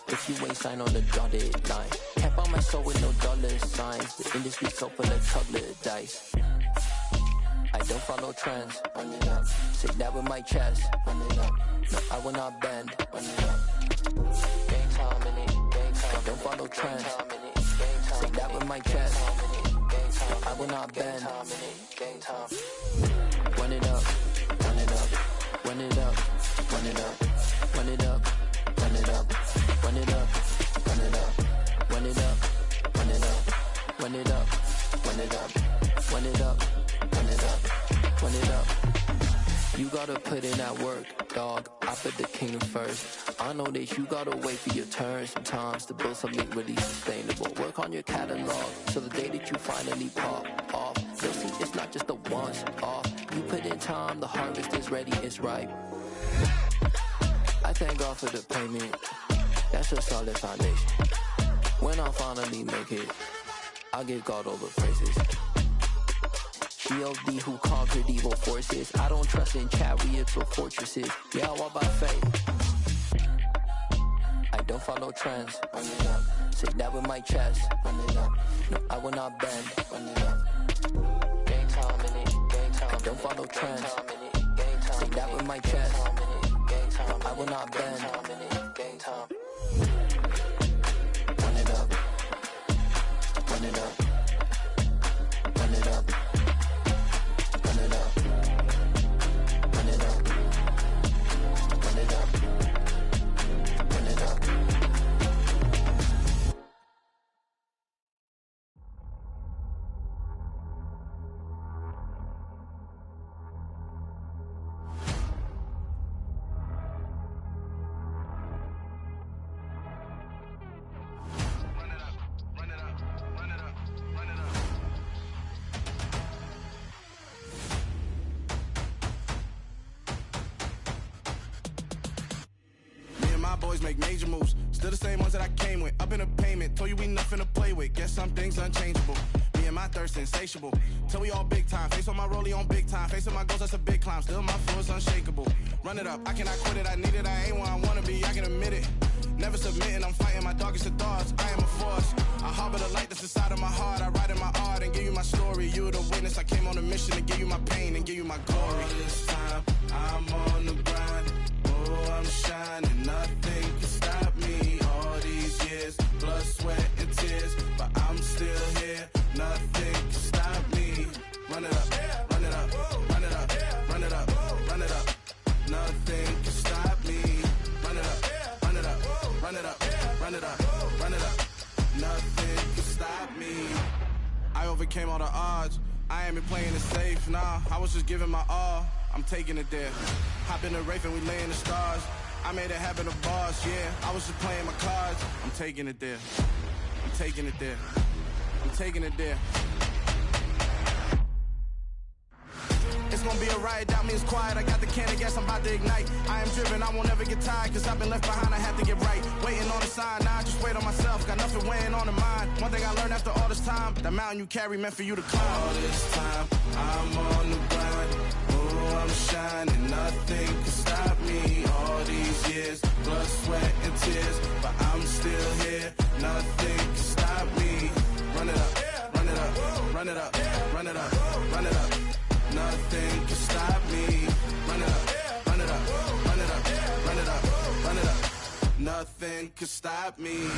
if you ain't signed on the dotted line. Can't buy my soul with no dollar signs. The industry so full of troglodytes. I don't follow trends. Run it up. Say that with my chest. Run it up. No, I will not bend. Run it up. Gang time in it. Gang time. I don't follow trends. Say that with my chest. I will not bend. Gang time. Run it up. Run it up. Run it up. Run it up. Run it up. Run it up. Run it up. Run it up. Run it up. Run it up. Run it up. Run it up. Run it up. Run it up, run it up. You gotta put in that work, dog. I put the kingdom first. I know that you gotta wait for your turn sometimes to build something really sustainable. Work on your catalog, so the day that you finally pop off, you'll see it's not just a once off. You put in time, the harvest is ready, it's ripe. I thank God for the payment, that's a solid foundation. When I finally make it, I'll give God all the praises. GLD who conquered evil forces. I don't trust in chariots or fortresses. Yeah, I walk by faith. I don't follow trends. Run it up. Say that with my chest. Run it up. No, I will not bend. Run it up. Gang time in it. Gang time. I don't follow trends. Say that with my chest. No, I will not bend. Gang time. Run it up. Run it up. Run it up. Run it up. Run it up. Run it up. Run it up. Boys make major moves, still the same ones that I came with. Up in a payment, told you we nothing to play with. Guess some things unchangeable. Me and my thirst insatiable. Till we all big time. Face on my rollie on big time. Facing my goals, that's a big climb. Still my flow is unshakable. Run it up, I cannot quit it. I need it, I ain't where I wanna be. I can admit it. Never submitting, I'm fighting my darkest of thoughts. I am a force. I harbor the light that's inside of my heart. I write in my art and give you my story. You the witness. I came on a mission to give you my pain and give you my glory. All this time, I'm on the grind. Oh, I'm shining, nothing can stop me. All these years, blood, sweat, and tears, but I'm still here. Nothing can stop me. Run it up, run it up, run it up, run it up, run it up. Nothing can stop me. Run it up, run it up, run it up, run it up, run it up. Nothing can stop me. I overcame all the odds. I ain't been playing it safe, nah. I was just giving my all. I'm taking it there. Hop in the Wraith and we lay in the stars. I made it happen, the boss, yeah. I was just playing my cards. I'm taking it there. I'm taking it there. I'm taking it there. It's gonna be a riot, doubt me it's quiet. I got the can of gas, I'm about to ignite. I am driven, I won't ever get tired, cause I've been left behind, I have to get right. Waiting on the sign, now I just wait on myself. Got nothing weighing on the mind. One thing I learned after all this time, the mountain you carry meant for you to climb. All this time, I'm on the grind. Oh, I'm shining, nothing can stop me. All these years, blood, sweat, and tears, but I'm still here. Nothing can stop me. Run it up, run it up, run it up, run it up, run it up. Nothing can stop me. Run it up, run it up, run it up, run it up, run it up. Nothing can stop me.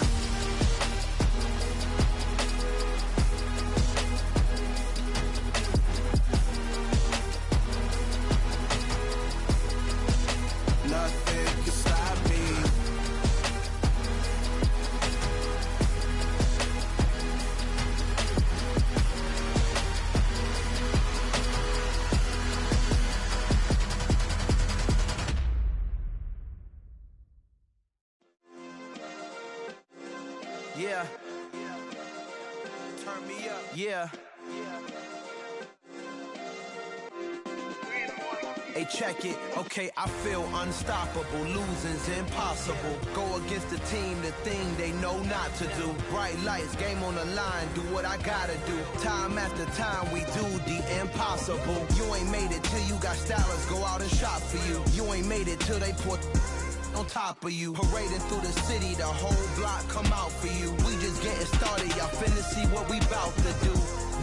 Nothing can stop me. Yeah. Turn me up. Yeah. Hey, check it. Okay, I feel unstoppable. Losing's impossible. Go against the team, the thing they know not to do. Bright lights, game on the line. Do what I gotta do. Time after time, we do the impossible. You ain't made it till you got stylists go out and shop for you. You ain't made it till they put on top of you. Parading through the city, the whole block come out for you. We just getting started, y'all finna see what we bout to do.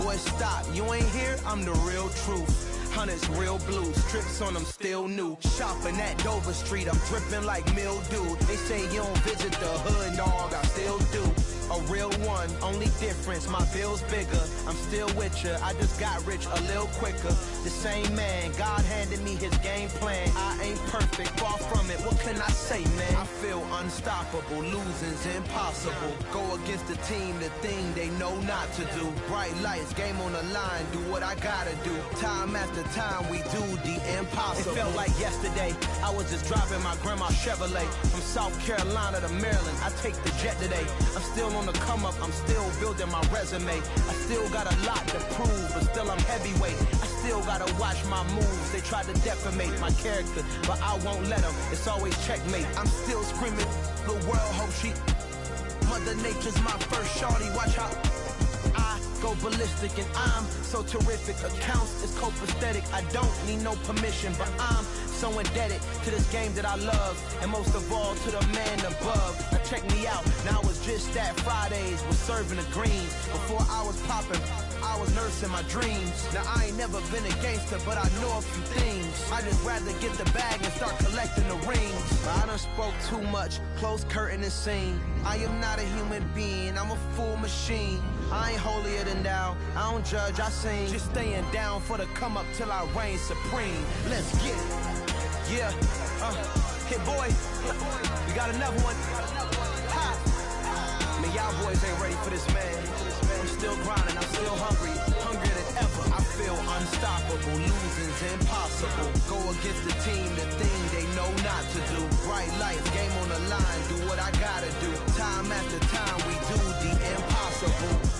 Boy, stop, you ain't here, I'm the real truth. Hunters, real blue, strips on them still new. Shopping at Dover Street, I'm dripping like mildew. They say you don't visit the hood, dog, I still do. A real one, only difference, my bill's bigger. I'm still with ya, I just got rich a little quicker. The same man, God handed me his game plan. I ain't perfect, far from it, what can I say, man? I feel unstoppable, losing's impossible. Go against the team, the thing they know not to do. Bright lights, game on the line, do what I gotta do. Time after time, we do the impossible. It felt like yesterday, I was just driving my grandma's Chevrolet. From South Carolina to Maryland, I take the jet today. I'm still on the come up, I'm still building my resume. I still got a lot to prove, but still I'm heavyweight. I still gotta watch my moves. They try to defamate my character, but I won't let them. It's always checkmate. I'm still screaming, the world hope she. Mother Nature's my first shorty, watch how I go ballistic, and I'm so terrific. Accounts is copacetic, I don't need no permission, but I'm so indebted to this game that I love, and most of all to the man above. Now check me out, now it's just that Fridays was serving the greens. Before I was popping, I was nursing my dreams. Now I ain't never been a gangster, but I know a few things. I just rather get the bag and start collecting the rings. But I done spoke too much, close curtain and scene. I am not a human being, I'm a full machine. I ain't holier than thou, I don't judge, I sing. Just staying down for the come up till I reign supreme. Let's get it. Yeah, hit boy, we got another one. Ha! Man, y'all boys ain't ready for this, man. I'm still grinding, I'm still hungry, hungrier than ever. I feel unstoppable, losing's impossible. Go against the team, the thing they know not to do. Bright lights, game on the line, do what I gotta do. Time after time, we do the impossible.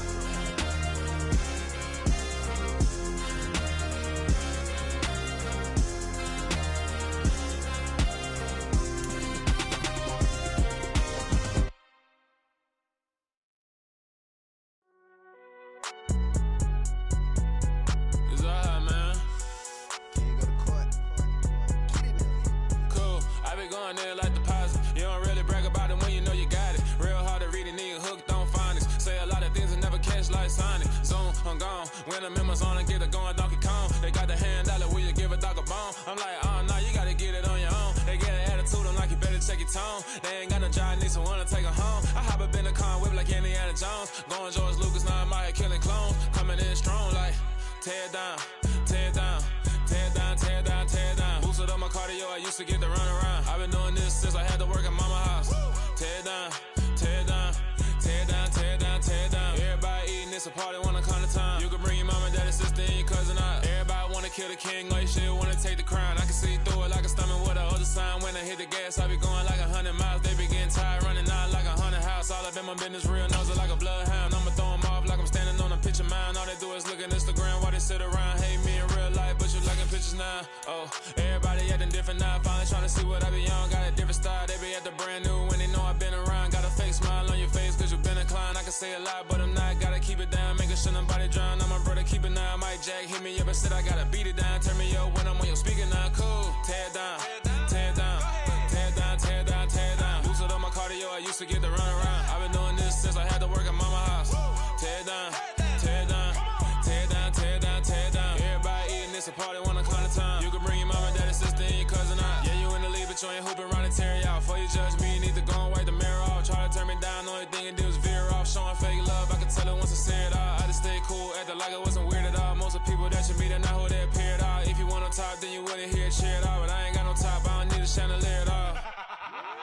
I'm gone. When the members on and get it going Donkey Kong. They got the hand dollar, will you give a dog a bone? I'm like, oh no, you gotta get it on your own. They get an attitude, I'm like, you better check your tone. They ain't got no job, need someone to take her home. I hop up in the car, whip like Indiana Jones. Going George Lucas, now I'm out here killing clones. Coming in strong like, tear down, tear down, tear down, tear down, tear down. Boosted up my cardio, I used to get to run around. I've been doing this since I had to work at mama house. Tear down, tear down, tear down, tear down, tear down. Everybody eating, it's a party, wanna come to time. You can bring your mama, daddy, sister, and your cousin out. Everybody wanna kill the king, or you shit wanna take the crown. I can see through it like a stomach with a other sign. When I hit the gas, I be going like 100 miles. They be getting tired, running out like 100 house. All up in my business, real nose like a bloodhound. I'ma throw them off like I'm standing on a picture mound. All they do is look at Instagram while they sit around. Hate me in real life, but you liking pictures now. Oh, everybody acting different now. Finally trying to see what I be on. Got a different style, they be at the brand new when they know I've been around. Got a fake smile on your face, cause you been inclined. I can say a lot, but I'm not. Gotta keep it down, making sure nobody drown. I'm my brother, keep it now. Mike Jack hit me up and said I gotta beat it down. Turn me up when I'm on your speaker now. Cool, tear down, tear down, tear down, tear down, tear down. Boosted up my cardio, I used to get to run around. I've been doing this since I had to work at mama house. Tear down, tear down, tear down, tear down, tear down. Everybody eating, it's a party, wanna come to time. You can bring your mama, daddy, sister, and your cousin out. Yeah, you in the lead, but you ain't hooping around and tear you out. Before you judge me, you need to go and wipe the mirror off. Try to turn me down, only thing it do is veer off. Showing fake love, I can tell it once I say it all. I just stay cool, acting like it wasn't weird at all. Most of the people that you meet are not who they appear at all. If you want on top, then you wouldn't hear it cheer at all. But I ain't got no top, I don't need a chandelier at all.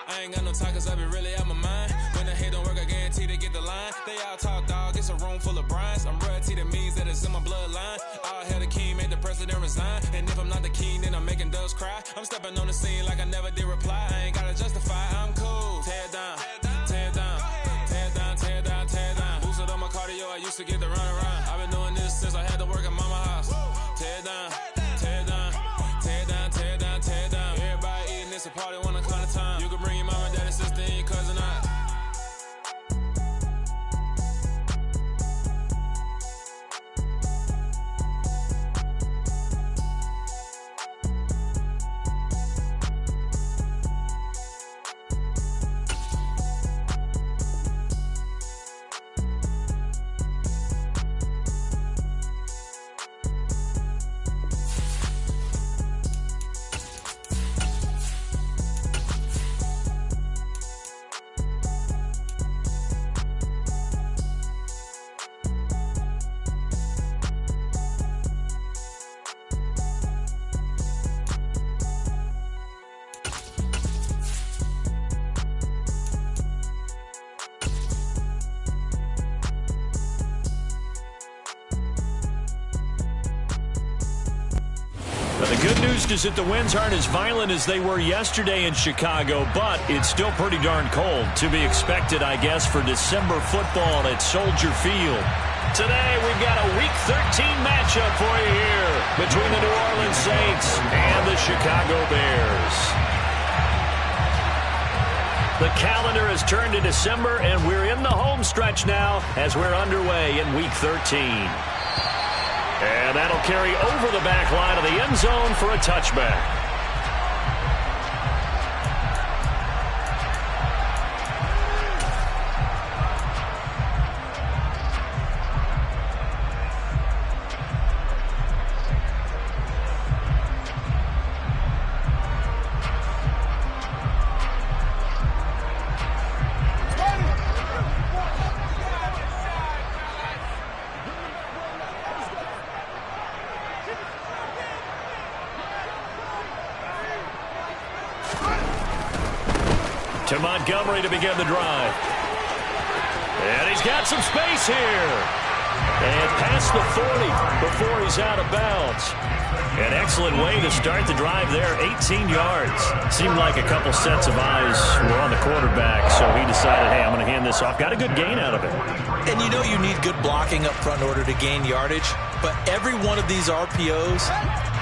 I ain't got no talk, cause I be really out my mind. When the hate don't work, I guarantee they get the line. They all talk, dog, it's a room full of Bryans. I'm royalty, that means that it's in my bloodline. All hell the king, made the president resign. And if I'm not the king, then I'm making doves cry. I'm stepping on the scene like I never did reply. I ain't gotta justify, I'm cool. Tear down, tear down, tear down, tear down, tear down. Boosted up my cardio, I used to get to run around. I've been doing this since I had to work at mama house. Tear down, tear down, tear down, tear down, tear down. Everybody eating, it's a party, wanna come to time. You can bring your mama, daddy, sister, and your cousin out. news is that the winds aren't as violent as they were yesterday in Chicago, but it's still pretty darn cold. To be expected, I guess, for December football at Soldier Field. Today, we've got a Week 13 matchup for you here between the New Orleans Saints and the Chicago Bears. The calendar has turned to December, and we're in the home stretch now as we're underway in Week 13. And that'll carry over the back line of the end zone for a touchback. To Montgomery to begin the drive. And he's got some space here. And past the 40 before he's out of bounds. An excellent way to start the drive there, 18 yards. Seemed like a couple sets of eyes were on the quarterback, so he decided, hey, I'm going to hand this off. Got a good gain out of it. And you know you need good blocking up front in order to gain yardage, but every one of these RPOs,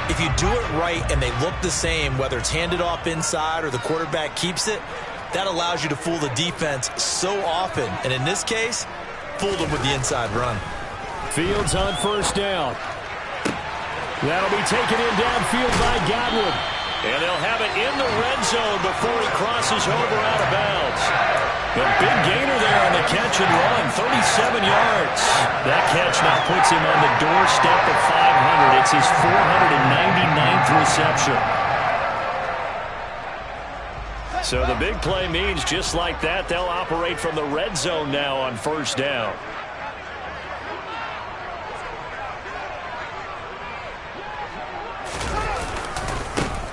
if you do it right and they look the same, whether it's handed off inside or the quarterback keeps it, that allows you to fool the defense so often. And in this case, fooled them with the inside run. Fields on first down. That'll be taken in downfield by Godwin. And they'll have it in the red zone before he crosses over out of bounds. A big gainer there on the catch and run, 37 yards. That catch now puts him on the doorstep of 500. It's his 499th reception. So the big play means just like that, they'll operate from the red zone now on first down.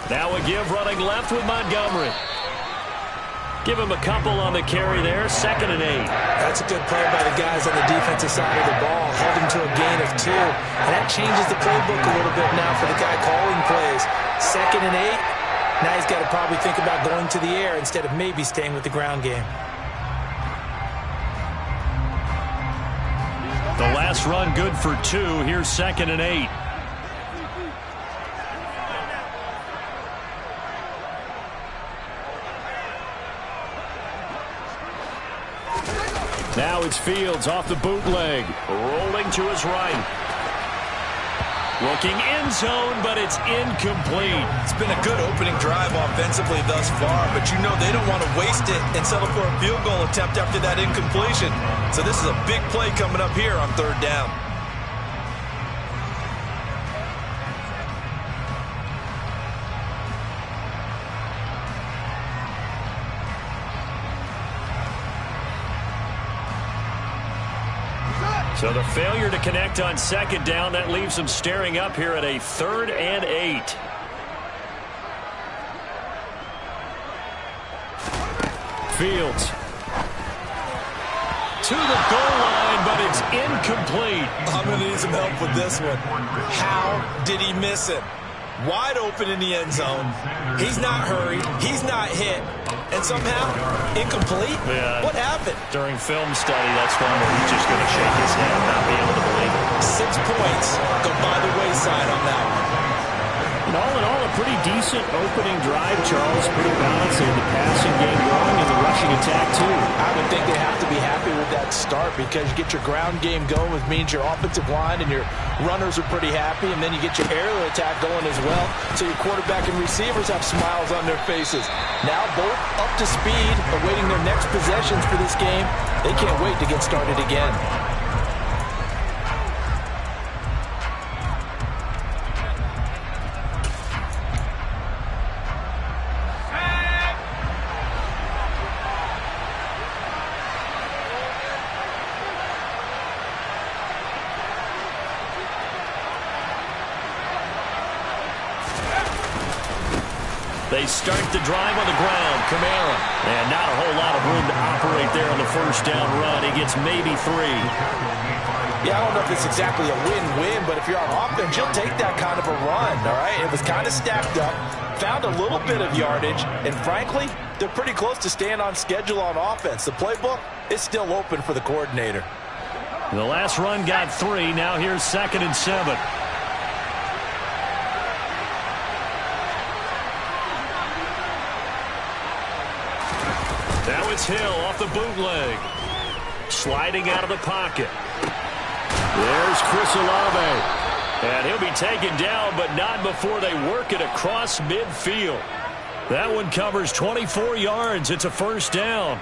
Now a give running left with Montgomery. Give him a couple on the carry there, 2nd and 8. That's a good play by the guys on the defensive side of the ball, held him to a gain of 2. And that changes the playbook a little bit now for the guy calling plays. 2nd and 8. Now he's got to probably think about going to the air instead of maybe staying with the ground game. The last run good for 2. Here's 2nd and 8. Now it's Fields off the bootleg. Rolling to his right. Looking end zone, but it's incomplete. It's been a good opening drive offensively thus far, but you know they don't want to waste it and settle for a field goal attempt after that incompletion. So this is a big play coming up here on 3rd down. So the failure to connect on 2nd down, that leaves them staring up here at a 3rd and 8. Fields. To the goal line, but it's incomplete. I'm going to need some help with this one. How did he miss it? Wide open in the end zone. He's not hurried. He's not hit. And somehow, incomplete? Yeah. What happened? During film study, that's one where he's just going to shake his head and not be able to believe it. 6 points go by the wayside on that one. And all in all, a pretty decent opening drive, Charles. Pretty balanced. They had the passing game going and the rushing attack, too. I would think they have to be happy with that start because you get your ground game going, which means your offensive line and your runners are pretty happy, and then you get your aerial attack going as well, so your quarterback and receivers have smiles on their faces. Now both up to speed, awaiting their next possessions for this game. They can't wait to get started again. They start the drive on the ground. Kamara. And not a whole lot of room to operate there on the first down run. He gets maybe 3. Yeah, I don't know if it's exactly a win-win, but if you're on offense, you'll take that kind of a run, all right? It was kind of stacked up, found a little bit of yardage, and frankly, they're pretty close to staying on schedule on offense. The playbook is still open for the coordinator. The last run got 3. Now here's 2nd and 7. Now it's Hill off the bootleg. Sliding out of the pocket. There's Rzsl. And he'll be taken down, but not before they work it across midfield. That one covers 24 yards. It's a first down.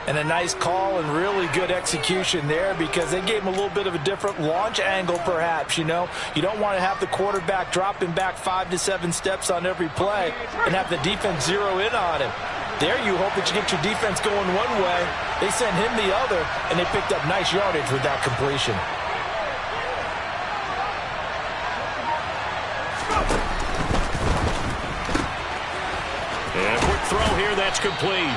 And a nice call and really good execution there because they gave him a little bit of a different launch angle perhaps, you know. You don't want to have the quarterback dropping back 5 to 7 steps on every play and have the defense zero in on him. There you hope that you get your defense going one way. They sent him the other, and they picked up nice yardage with that completion. And a quick throw here, that's complete.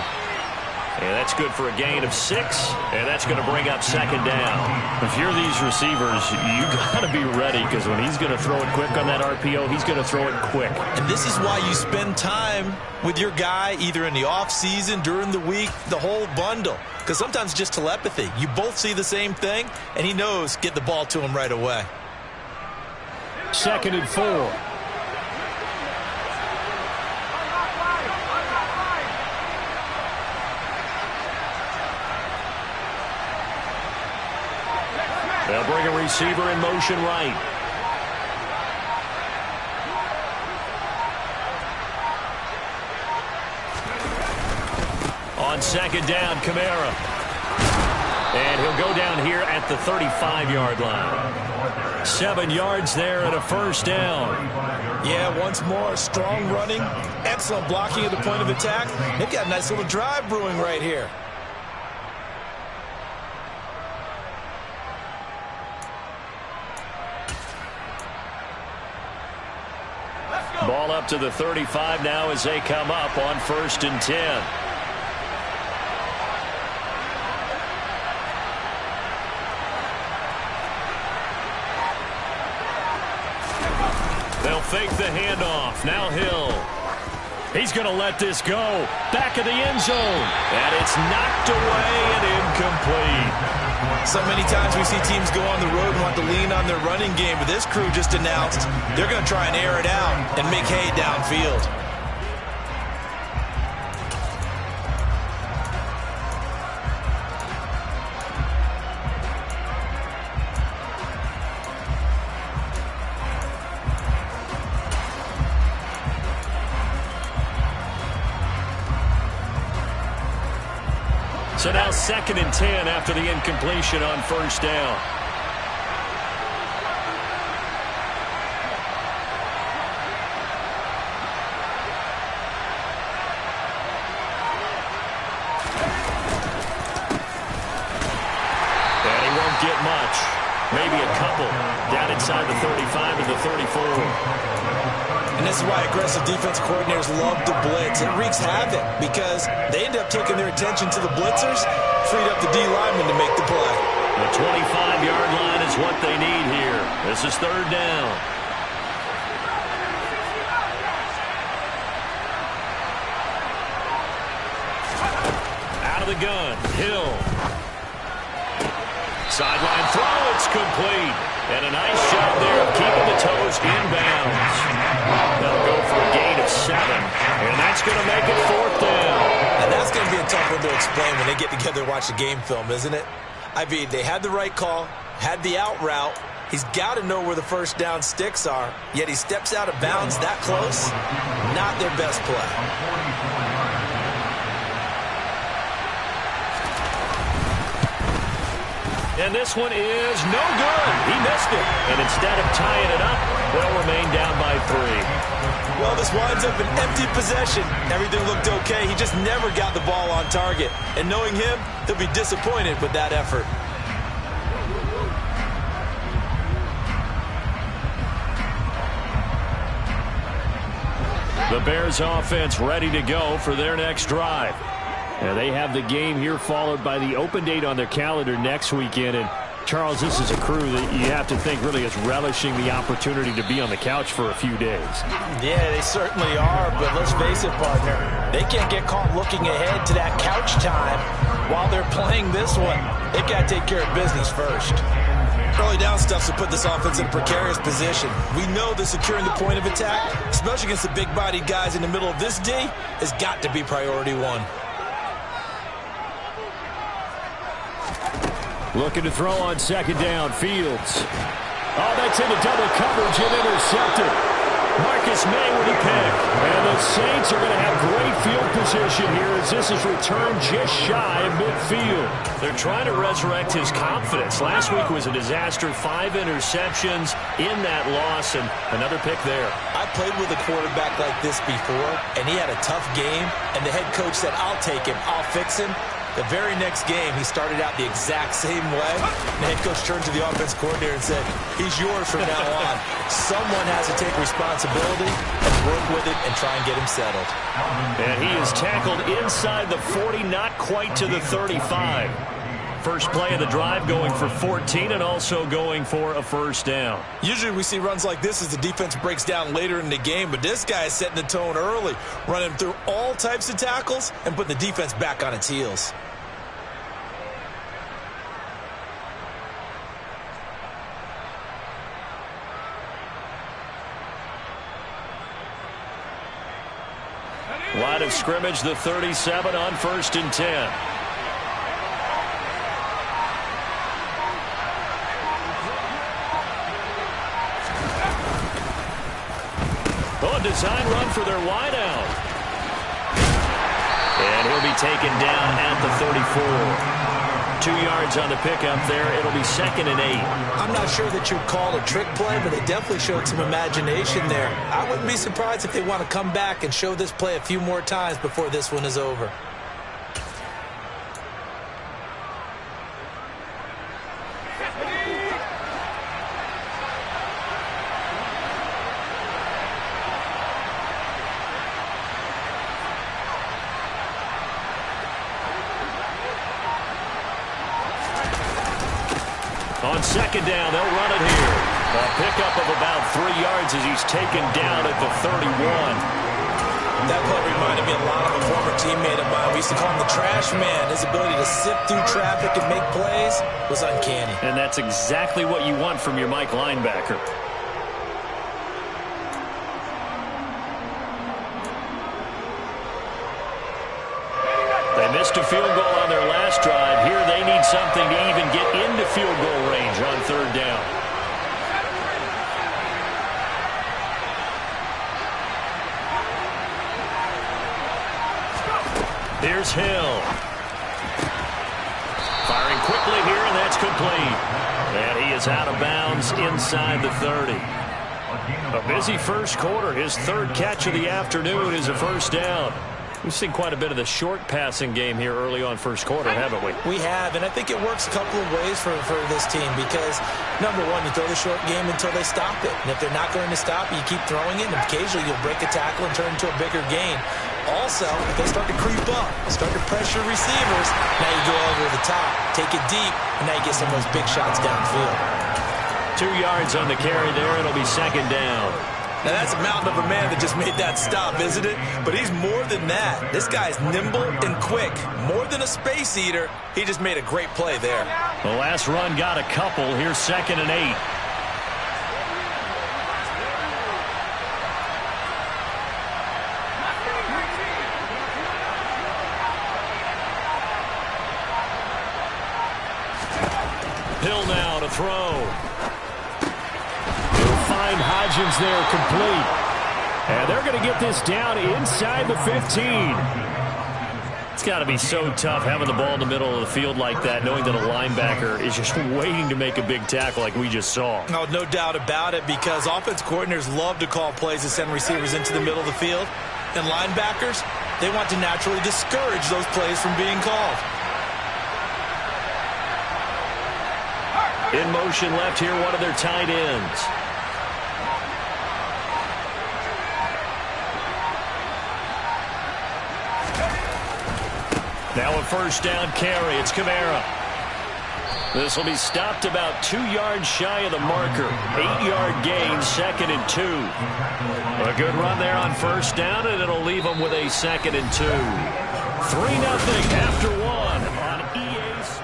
And that's good for a gain of 6, and that's going to bring up 2nd down. If you're these receivers, you got to be ready because when he's going to throw it quick on that RPO, he's going to throw it quick. And this is why you spend time with your guy either in the offseason, during the week, the whole bundle. Because sometimes it's just telepathy. You both see the same thing, and he knows get the ball to him right away. 2nd and 4. They'll bring a receiver in motion right. On 2nd down, Kamara. And he'll go down here at the 35-yard line. 7 yards there and a first down. Yeah, once more, strong running, excellent blocking at the point of attack. They've got a nice little drive brewing right here. Ball up to the 35 now as they come up on 1st and 10. They'll fake the handoff. Now Hill. He's going to let this go. Back of the end zone. And it's knocked away and incomplete. So many times we see teams go on the road and want to lean on their running game, but this crew just announced they're going to try and air it out and make hay downfield. So now 2nd and 10 after the incompletion on 1st down. And he won't get much. Maybe a couple down inside the 35 and the 34. And this is why aggressive defense coordinators love to blitz. It wreaks havoc because they end up taking their attention to the blitzers, freed up the D lineman to make the play. The 25-yard line is what they need here. This is 3rd down. Out of the gun, Hill. Sideline throw, it's complete. And a nice job there of keeping the toes inbounds. They'll go for a gain of 7. And that's going to make it 4th down. And that's going to be a tough one to explain when they get together and watch the game film, isn't it? I mean, they had the right call, had the out route. He's got to know where the first down sticks are, yet he steps out of bounds that close. Not their best play. And this one is no good. He missed it. And instead of tying it up, they'll remain down by 3. Well, this winds up an empty possession. Everything looked okay. He just never got the ball on target. And knowing him, he'll be disappointed with that effort. The Bears offense ready to go for their next drive. And they have the game here followed by the open date on their calendar next weekend. And Charles, this is a crew that you have to think really is relishing the opportunity to be on the couch for a few days. Yeah, they certainly are, but let's face it, partner. They can't get caught looking ahead to that couch time while they're playing this one. They've got to take care of business first. Early down stuff to put this offense in a precarious position. We know that securing the point of attack, especially against the big-bodied guys in the middle of this D, has got to be priority one. Looking to throw on second down. Fields. Oh, that's into double coverage and intercepted. Marcus May with a pick. And the Saints are going to have great field position here as this is returned just shy of midfield. They're trying to resurrect his confidence. Last week was a disaster. 5 interceptions in that loss, and another pick there. I played with a quarterback like this before, and he had a tough game, and the head coach said, I'll take him, I'll fix him. The very next game, he started out the exact same way. The head coach turned to the offense coordinator and said, he's yours from now on. Someone has to take responsibility and work with it and try and get him settled. And he is tackled inside the 40, not quite to the 35. First play of the drive going for 14 and also going for a first down. Usually we see runs like this as the defense breaks down later in the game, but this guy is setting the tone early, running through all types of tackles and putting the defense back on its heels. Line of scrimmage, the 37 on 1st and 10. Oh, design run for their wideout. And he'll be taken down at the 34. 2 yards on the pickup there. It'll be 2nd and 8. I'm not sure that you'd call it a trick play, but they definitely showed some imagination there. I wouldn't be surprised if they want to come back and show this play a few more times before this one is over. On second down, they'll run it here. A pickup of about 3 yards as he's taken down at the 31. That play reminded me a lot of a former teammate of mine. We used to call him the trash man. His ability to sift through traffic and make plays was uncanny. And that's exactly what you want from your Mike linebacker. They missed a field goal on their last drive. Here they need something to even get into field goal range on 3rd down. Here's Hill. Firing quickly here, and that's complete. And he is out of bounds inside the 30. A busy first quarter. His 3rd catch of the afternoon is a first down. We've seen quite a bit of the short passing game here early on first quarter, haven't we? We have, and I think it works a couple of ways for this team because, number one, you throw the short game until they stop it. And if they're not going to stop it, you keep throwing it, and occasionally you'll break a tackle and turn it into a bigger gain. Also, if they start to creep up, start to pressure receivers, now you go over the top, take it deep, and now you get some of those big shots downfield. 2 yards on the carry there. It'll be 2nd down. Now, that's a mountain of a man that just made that stop, isn't it? But he's more than that. This guy's nimble and quick. More than a space eater, he just made a great play there. The last run got a couple. Here's 2nd and 8. Hill now to throw. Find Hodgins there complete. And they're going to get this down inside the 15. It's got to be so tough having the ball in the middle of the field like that, knowing that a linebacker is just waiting to make a big tackle like we just saw. No doubt about it, because offense coordinators love to call plays to send receivers into the middle of the field. And linebackers, they want to naturally discourage those plays from being called. In motion left here, one of their tight ends. Now a first down carry. It's Kamara. This will be stopped about 2 yards shy of the marker. 8-yard gain, 2nd and 2. A good run there on first down, and it'll leave them with a 2nd and 2. 3-0 after 1 on EA's.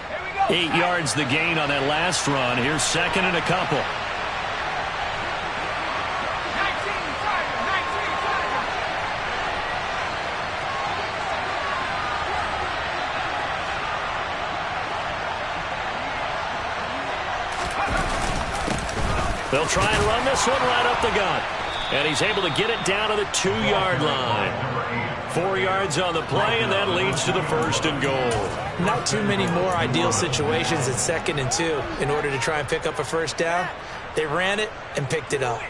Here we go. 8 yards the gain on that last run. Here's 2nd and a couple. They'll try and run this one right up the gut. And he's able to get it down to the 2-yard line. 4 yards on the play, and that leads to the 1st and goal. Not too many more ideal situations at 2nd and 2 in order to try and pick up a first down. They ran it and picked it up.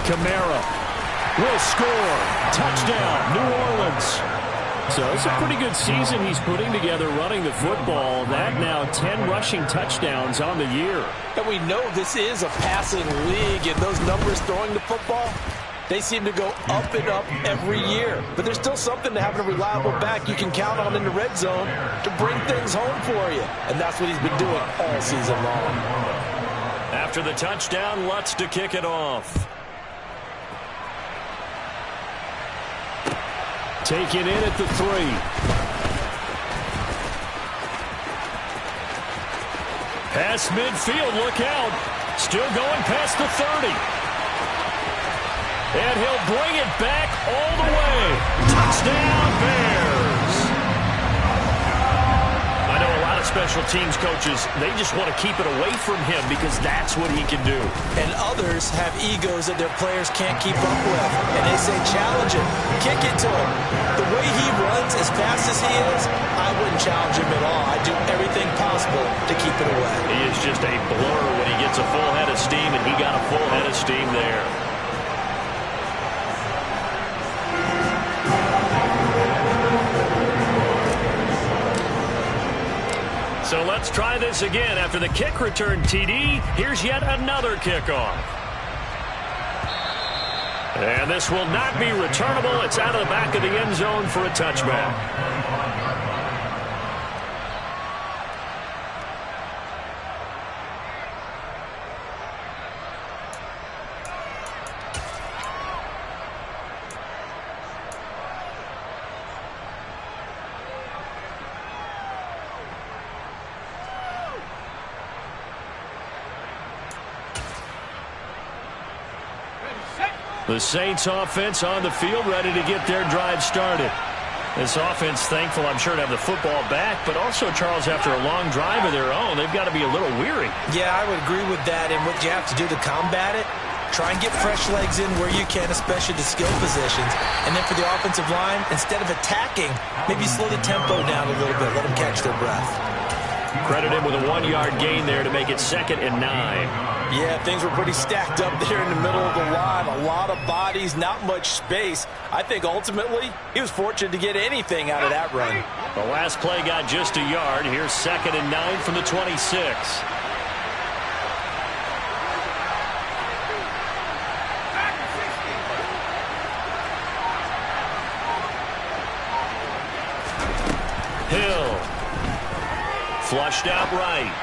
Kamara will score. Touchdown, New Orleans. So it's a pretty good season he's putting together running the football. That now 10 rushing touchdowns on the year. And we know this is a passing league, and those numbers throwing the football, they seem to go up and up every year. But there's still something to having a reliable back you can count on in the red zone to bring things home for you. And that's what he's been doing all season long. After the touchdown, Lutz to kick it off. Taken in at the 3. Past midfield, look out. Still going past the 30. And he'll bring it back all the way. Touchdown, Bears. I know a lot of special teams coaches, they just want to keep it away from him because that's what he can do. And others have egos that their players can't keep up with. And they say, challenge him, kick it to him. The way he runs as fast as he is, I wouldn't challenge him at all. I'd do everything possible to keep it away. He is just a blur when he gets a full head of steam, and he got a full head of steam there. So let's try this again. After the kick return TD, here's yet another kickoff. And this will not be returnable. It's out of the back of the end zone for a touchback. The Saints offense on the field, ready to get their drive started. This offense thankful, I'm sure, to have the football back, but also, Charles, after a long drive of their own, they've got to be a little weary. Yeah, I would agree with that, and what you have to do to combat it, try and get fresh legs in where you can, especially the skill positions. And then for the offensive line, instead of attacking, maybe slow the tempo down a little bit, let them catch their breath. Credit him with a 1-yard gain there to make it 2nd and 9. Yeah, things were pretty stacked up there in the middle of the line. A lot of bodies, not much space. I think ultimately he was fortunate to get anything out of that run. The last play got just a yard. Here's 2nd and 9 from the 26. Hill. Flushed out right.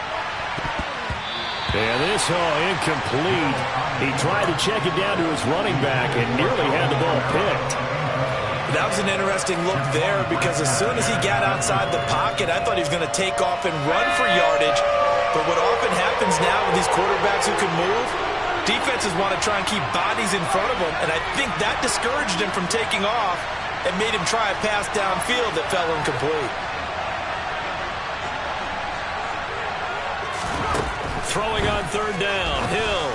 And this, incomplete. He tried to check it down to his running back and nearly had the ball picked. That was an interesting look there because as soon as he got outside the pocket, I thought he was going to take off and run for yardage. But what often happens now with these quarterbacks who can move, defenses want to try and keep bodies in front of them, and I think that discouraged him from taking off and made him try a pass downfield that fell incomplete. Throwing on 3rd down, Hill.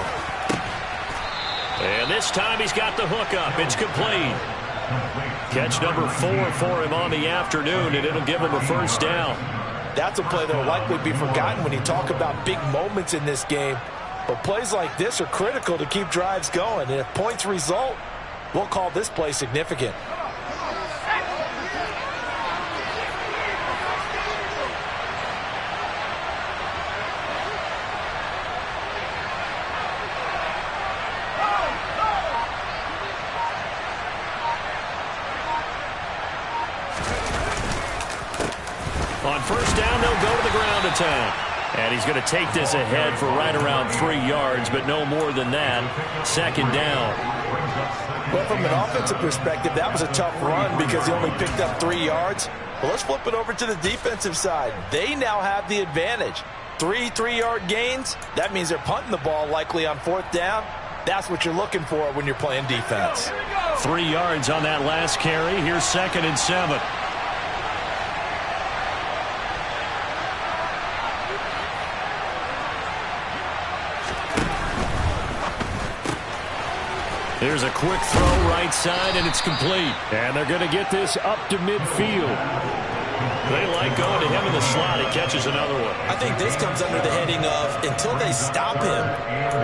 And this time he's got the hook up. It's complete. Catch number 4 for him on the afternoon, and it'll give him a 1st down. That's a play that will likely be forgotten when you talk about big moments in this game. But plays like this are critical to keep drives going. And if points result, we'll call this play significant. On first down, they'll go to the ground attack. And he's going to take this ahead for right around 3 yards, but no more than that. Second down. Well, from an offensive perspective, that was a tough run because he only picked up 3 yards. Well, let's flip it over to the defensive side. They now have the advantage. 3 3-yard gains. That means they're punting the ball likely on fourth down. That's what you're looking for when you're playing defense. 3 yards on that last carry. Here's 2nd and 7. There's a quick throw right side, and it's complete. And they're going to get this up to midfield. They like going to him in the slot. He catches another one. I think this comes under the heading of until they stop him,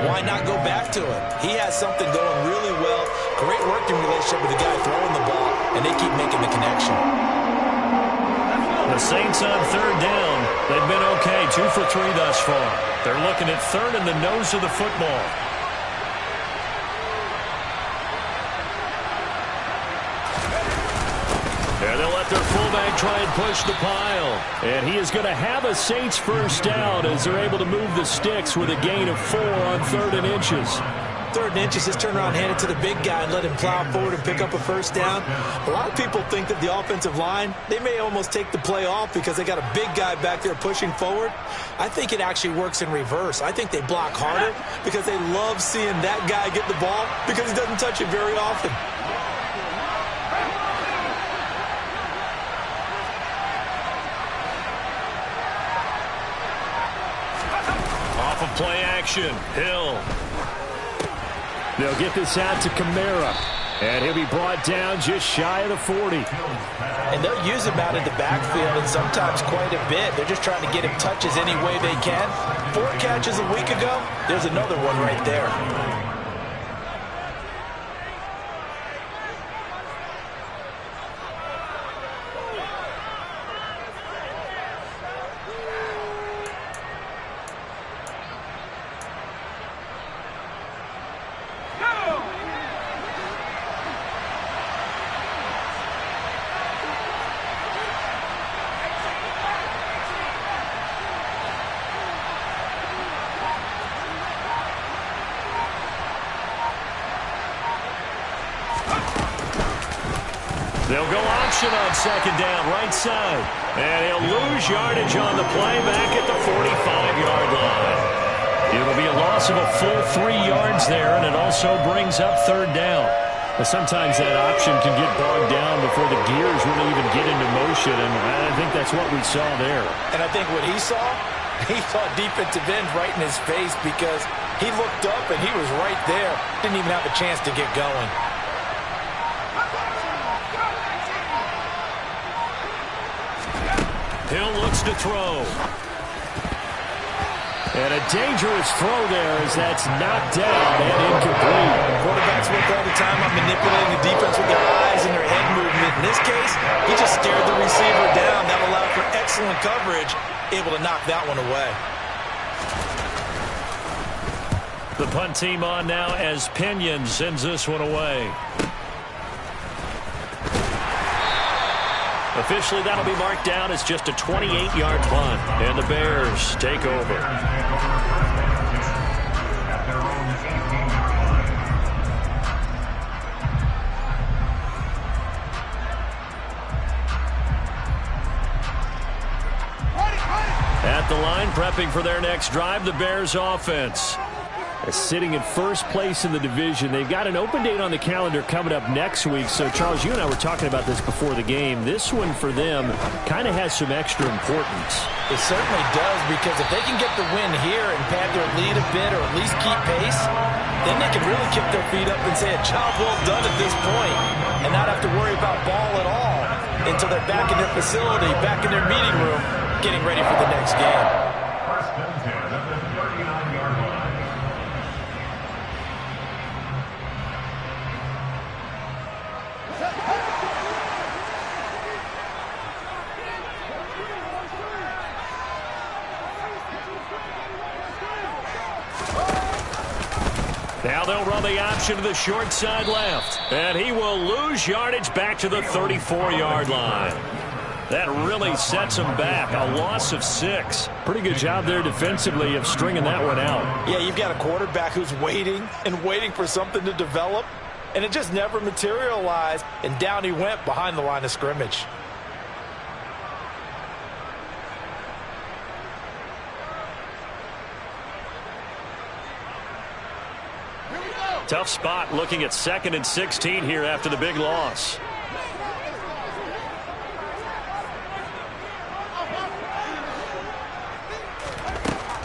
why not go back to him? He has something going really well. Great working relationship with the guy throwing the ball, and they keep making the connection. The Saints on third down. They've been okay, 2 for 3 thus far. They're looking at third in the nose of the football. And they'll let their fullback try and push the pile. And he is going to have a Saints first down as they're able to move the sticks with a gain of 4 on 3rd and inches. 3rd and inches, just turn around, hand it to the big guy and let him plow forward and pick up a first down. A lot of people think that the offensive line, they may almost take the play off because they got a big guy back there pushing forward. I think it actually works in reverse. I think they block harder because they love seeing that guy get the ball because he doesn't touch it very often. Play action. Hill. They'll get this out to Kamara. And he'll be brought down just shy of the 40. And they'll use him out in the backfield and sometimes quite a bit. They're just trying to get him touches any way they can. 4 catches a week ago. There's another one right there. They'll go option on second down, right side. And he'll lose yardage on the play back at the 45-yard line. It'll be a loss of a full 3 yards there, and it also brings up third down. But sometimes that option can get bogged down before the gears really even get into motion, and I think that's what we saw there. And I think what he saw defensive end right in his face because he looked up and he was right there. Didn't even have a chance to get going. Hill looks to throw. And a dangerous throw there as that's knocked down and incomplete. Quarterbacks work all the time on manipulating the defense with their eyes and their head movement. In this case, he just stared the receiver down. That allowed for excellent coverage, able to knock that one away. The punt team on now as Pinion sends this one away. Officially, that'll be marked down as just a 28-yard punt, and the Bears take over. At the line, prepping for their next drive, the Bears offense. Sitting in first place in the division. They've got an open date on the calendar coming up next week. So, Charles, you and I were talking about this before the game. This one for them kind of has some extra importance. It certainly does, because if they can get the win here and pad their lead a bit or at least keep pace, then they can really kick their feet up and say a job well done at this point and not have to worry about ball at all until they're back in their facility, back in their meeting room, getting ready for the next game. Now they'll run the option to the short side left. And he will lose yardage back to the 34-yard line. That really sets him back. A loss of 6. Pretty good job there defensively of stringing that one out. Yeah, you've got a quarterback who's waiting and waiting for something to develop, and it just never materialized, and down he went behind the line of scrimmage. Tough spot looking at 2nd and 16 here after the big loss.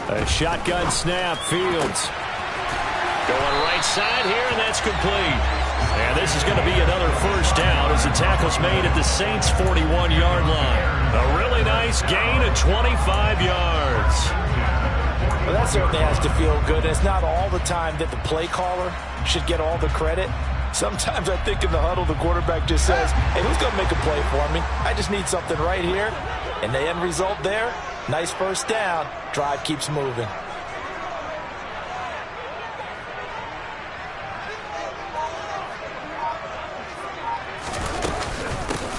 A shotgun snap, Fields. Going right side here, and that's complete. And this is going to be another first down as the tackle's made at the Saints' 41-yard line. A really nice gain of 25 yards. Well, that certainly has to feel good. It's not all the time that the play caller should get all the credit. Sometimes I think in the huddle, the quarterback just says, hey, who's going to make a play for me? I just need something right here. And the end result there, nice first down. Drive keeps moving.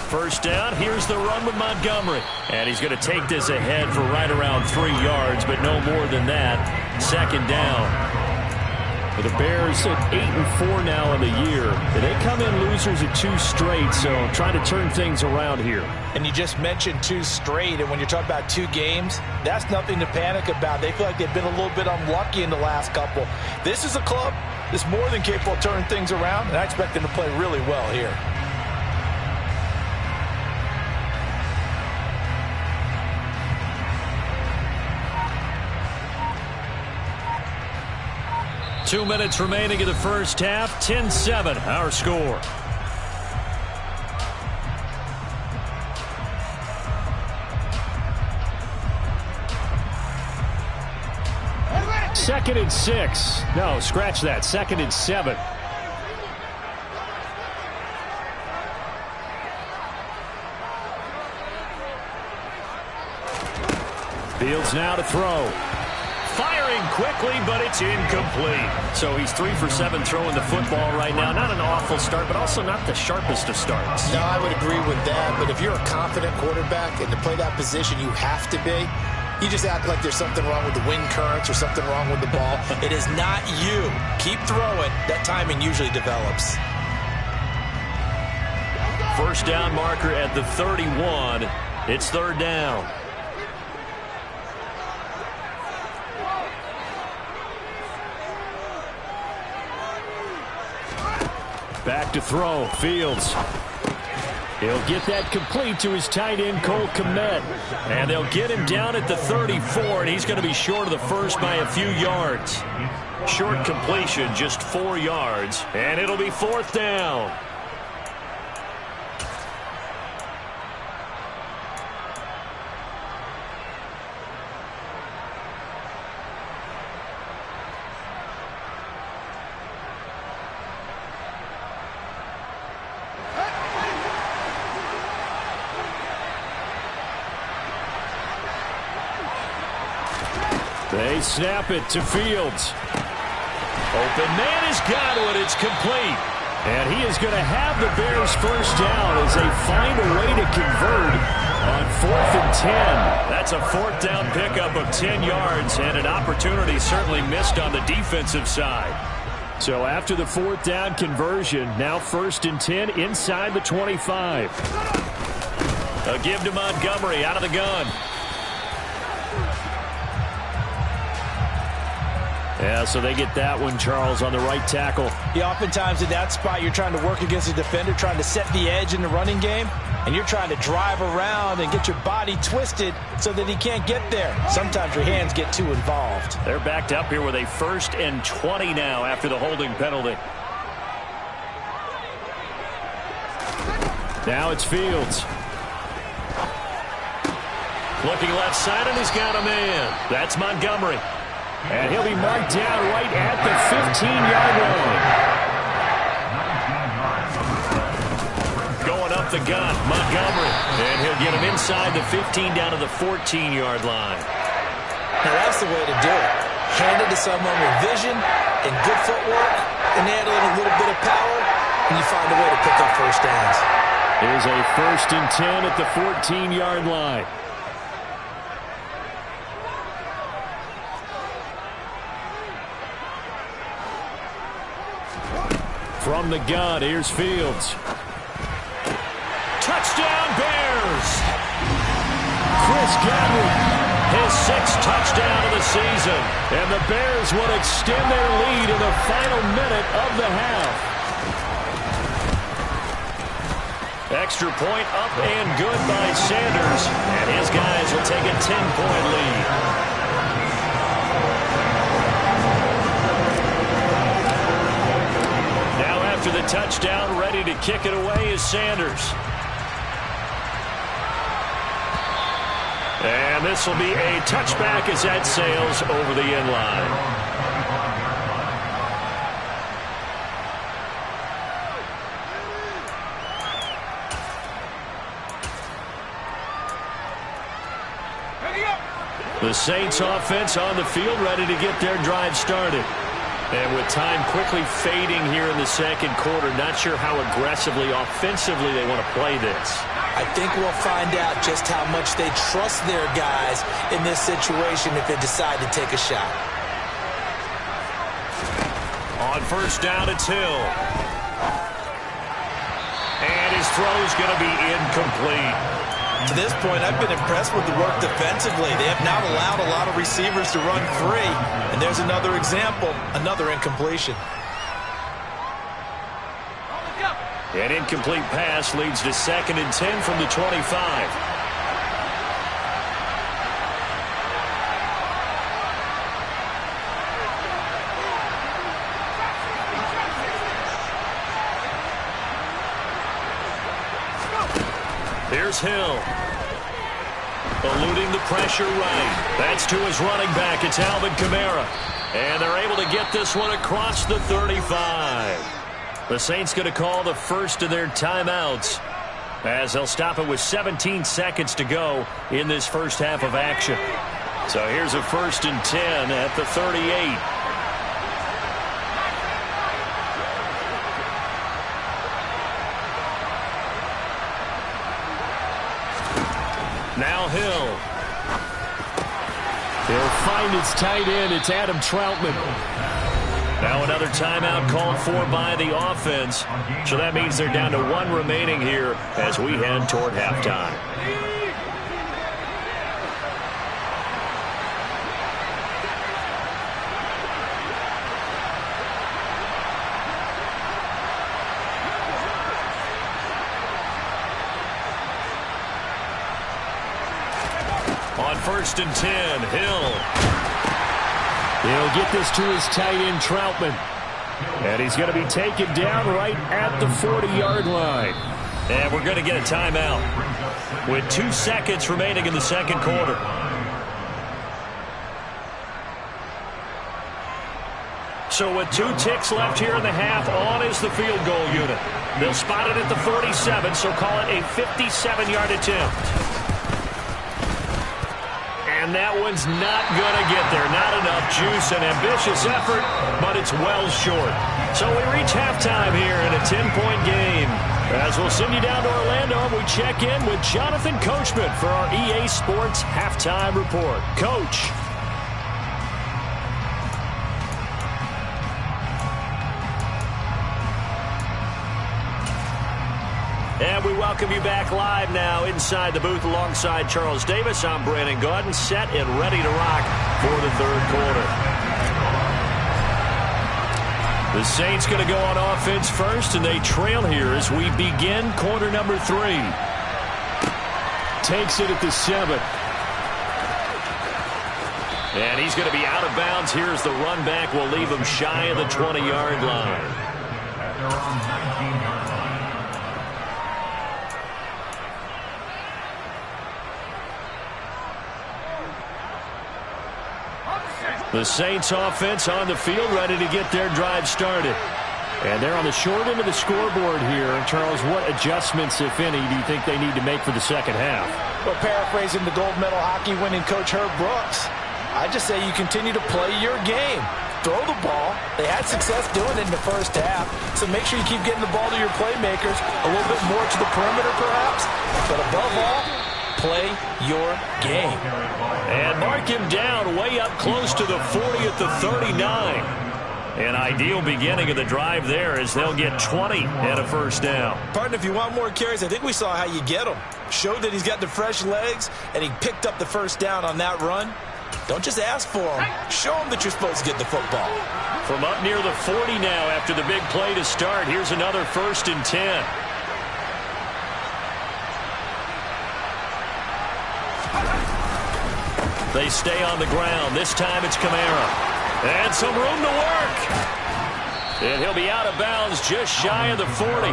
First down, here's the run with Montgomery. And he's going to take this ahead for right around 3 yards, but no more than that. 2nd down. For the Bears at 8-4 now in the year. They come in losers at 2 straight, so trying to turn things around here. And you just mentioned 2 straight, and when you're talking about 2 games, that's nothing to panic about. They feel like they've been a little bit unlucky in the last couple. This is a club that's more than capable of turning things around, and I expect them to play really well here. Two minutes remaining in the first half. 10-7, our score. Second and 6. No, scratch that. 2nd and 7. Fields now to throw. Firing quickly, but it's incomplete. So he's 3 for 7 throwing the football right now. Not an awful start, but also not the sharpest of starts. No, I would agree with that. But if you're a confident quarterback and to play that position, you have to be. You just act like there's something wrong with the wind currents or something wrong with the ball. It is not you. Keep throwing. That timing usually develops. First down marker at the 31. It's 3rd down. Back to throw. Fields. He'll get that complete to his tight end, Cole Kmet. And they'll get him down at the 34, and he's going to be short of the first by a few yards. Short completion, just 4 yards. And it'll be 4th down. They snap it to Fields. Open man has got it. It's complete. And he is going to have the Bears first down as they find a way to convert on 4th and 10. That's a 4th down pickup of 10 yards and an opportunity certainly missed on the defensive side. So after the 4th down conversion, now 1st and 10 inside the 25. A give to Montgomery out of the gun. Yeah, so they get that one, Charles, on the right tackle. Yeah, oftentimes in that spot, you're trying to work against a defender, trying to set the edge in the running game, and you're trying to drive around and get your body twisted so that he can't get there. Sometimes your hands get too involved. They're backed up here with a 1st and 20 now after the holding penalty. Now it's Fields. Looking left side, and he's got a man. That's Montgomery. And he'll be marked down right at the 15-yard line. Going up the gut, Montgomery. And he'll get him inside the 15 down to the 14-yard line. Now that's the way to do it. Hand it to someone with vision and good footwork, and add a little bit of power, and you find a way to pick up first downs. Here's a 1st and 10 at the 14-yard line. From the gun, here's Fields. Touchdown, Bears! Chris Godwin, his 6th touchdown of the season. And the Bears will extend their lead in the final minute of the half. Extra point up and good by Sanders. And his guys will take a 10-point lead. After the touchdown, ready to kick it away is Sanders. And this will be a touchback as that sails over the end line. The Saints offense on the field, ready to get their drive started. And with time quickly fading here in the second quarter, not sure how aggressively, offensively they want to play this. I think we'll find out just how much they trust their guys in this situation if they decide to take a shot. On 1st down, it's Hill. And his throw's going to be incomplete. To this point, I've been impressed with the work defensively. They have not allowed a lot of receivers to run free. And there's another example, another incompletion. An incomplete pass leads to 2nd and 10 from the 25. Here's Hill. Eluding the pressure right. That's to his running back. It's Alvin Kamara. And they're able to get this one across the 35. The Saints going to call the first of their timeouts as they'll stop it with 17 seconds to go in this first half of action. So here's a 1st and 10 at the 38. Now Hill. He'll find his tight end. It's Adam Troutman. Now another timeout called for by the offense. So that means they're down to 1 remaining here as we head toward halftime. On 1st and 10, Hill. He'll get this to his tight end, Troutman. And he's going to be taken down right at the 40-yard line. And we're going to get a timeout with 2 seconds remaining in the second quarter. So with 2 ticks left here in the half, on is the field goal unit. They'll spot it at the 47, so call it a 57-yard attempt. And that one's not going to get there. Not enough juice, an ambitious effort, but it's well short. So we reach halftime here in a 10-point game. As we'll send you down to Orlando, we check in with Jonathan Coachman for our EA Sports Halftime Report. Coach. And we welcome you back live now inside the booth alongside Charles Davis. I'm Brandon Gaudin, set and ready to rock for the third quarter. The Saints going to go on offense first, and they trail here as we begin quarter number 3. Takes it at the 7. And he's going to be out of bounds. Here's the run back. We'll leave him shy of the 20-yard line. The Saints offense on the field, ready to get their drive started. And they're on the short end of the scoreboard here. Charles, what adjustments, if any, do you think they need to make for the second half? Well, paraphrasing the gold medal hockey winning coach Herb Brooks, I just say you continue to play your game. Throw the ball. They had success doing it in the first half, so make sure you keep getting the ball to your playmakers, a little bit more to the perimeter perhaps, but above all, play your game. And mark him down way up close to the 40 at the 39. An ideal beginning of the drive there as they'll get 20 and a first down. Partner, if you want more carries, I think we saw how you get them. Showed that he's got the fresh legs, and he picked up the first down on that run. Don't just ask for him. Show him that you're supposed to get the football. From up near the 40 now after the big play to start, here's another 1st and 10. They stay on the ground. This time it's Kamara. And some room to work. And he'll be out of bounds just shy of the 40.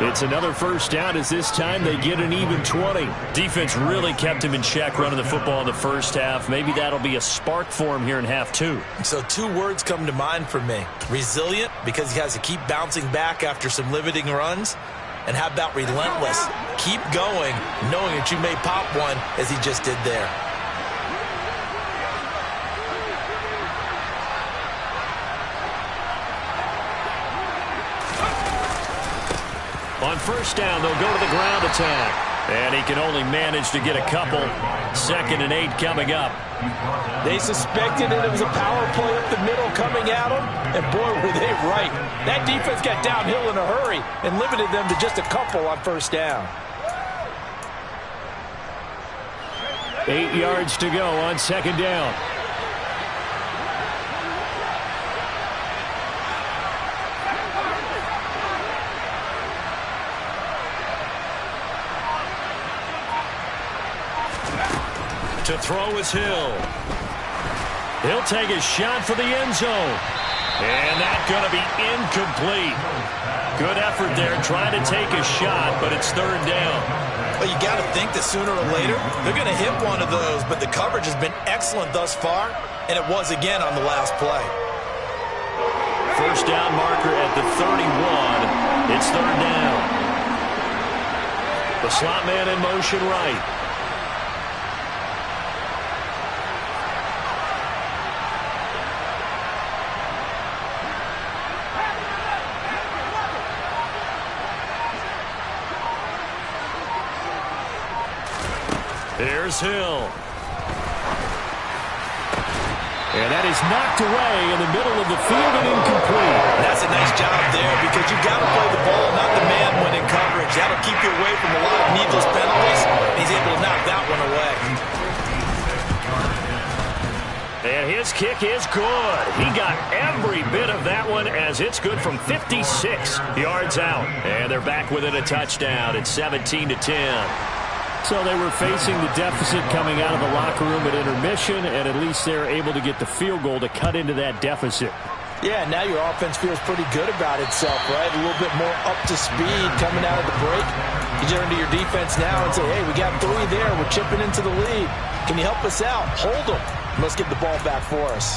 It's another first down as this time they get an even 20. Defense really kept him in check running the football in the first half. Maybe that'll be a spark for him here in half two. So 2 words come to mind for me. Resilient, because he has to keep bouncing back after some limiting runs. And how about relentless? Keep going, knowing that you may pop one as he just did there. On first down, they'll go to the ground attack. And he can only manage to get a couple. 2nd and 8 coming up. They suspected that it was a power play up the middle coming at them, and boy, were they right. That defense got downhill in a hurry and limited them to just a couple on first down. 8 yards to go on 2nd down. To throw is Hill. He'll take a shot for the end zone. And that's going to be incomplete. Good effort there trying to take a shot, but it's 3rd down. Well, you got to think that sooner or later they're going to hit one of those, but the coverage has been excellent thus far, and it was again on the last play. First down marker at the 31. It's 3rd down. The slot man in motion right. Here's Hill. And that is knocked away in the middle of the field and incomplete. That's a nice job there because you got to play the ball, not the man when in coverage. That'll keep you away from a lot of needless penalties. He's able to knock that one away. And his kick is good. He got every bit of that one as it's good from 56 yards out. And they're back within a touchdown. It's 17-10. So they were facing the deficit coming out of the locker room at intermission, and at least they're able to get the field goal to cut into that deficit. Yeah, now your offense feels pretty good about itself, right? A little bit more up to speed coming out of the break. You turn to your defense now and say, hey, we got 3 there. We're chipping into the lead. Can you help us out? Hold them. Let's get the ball back for us.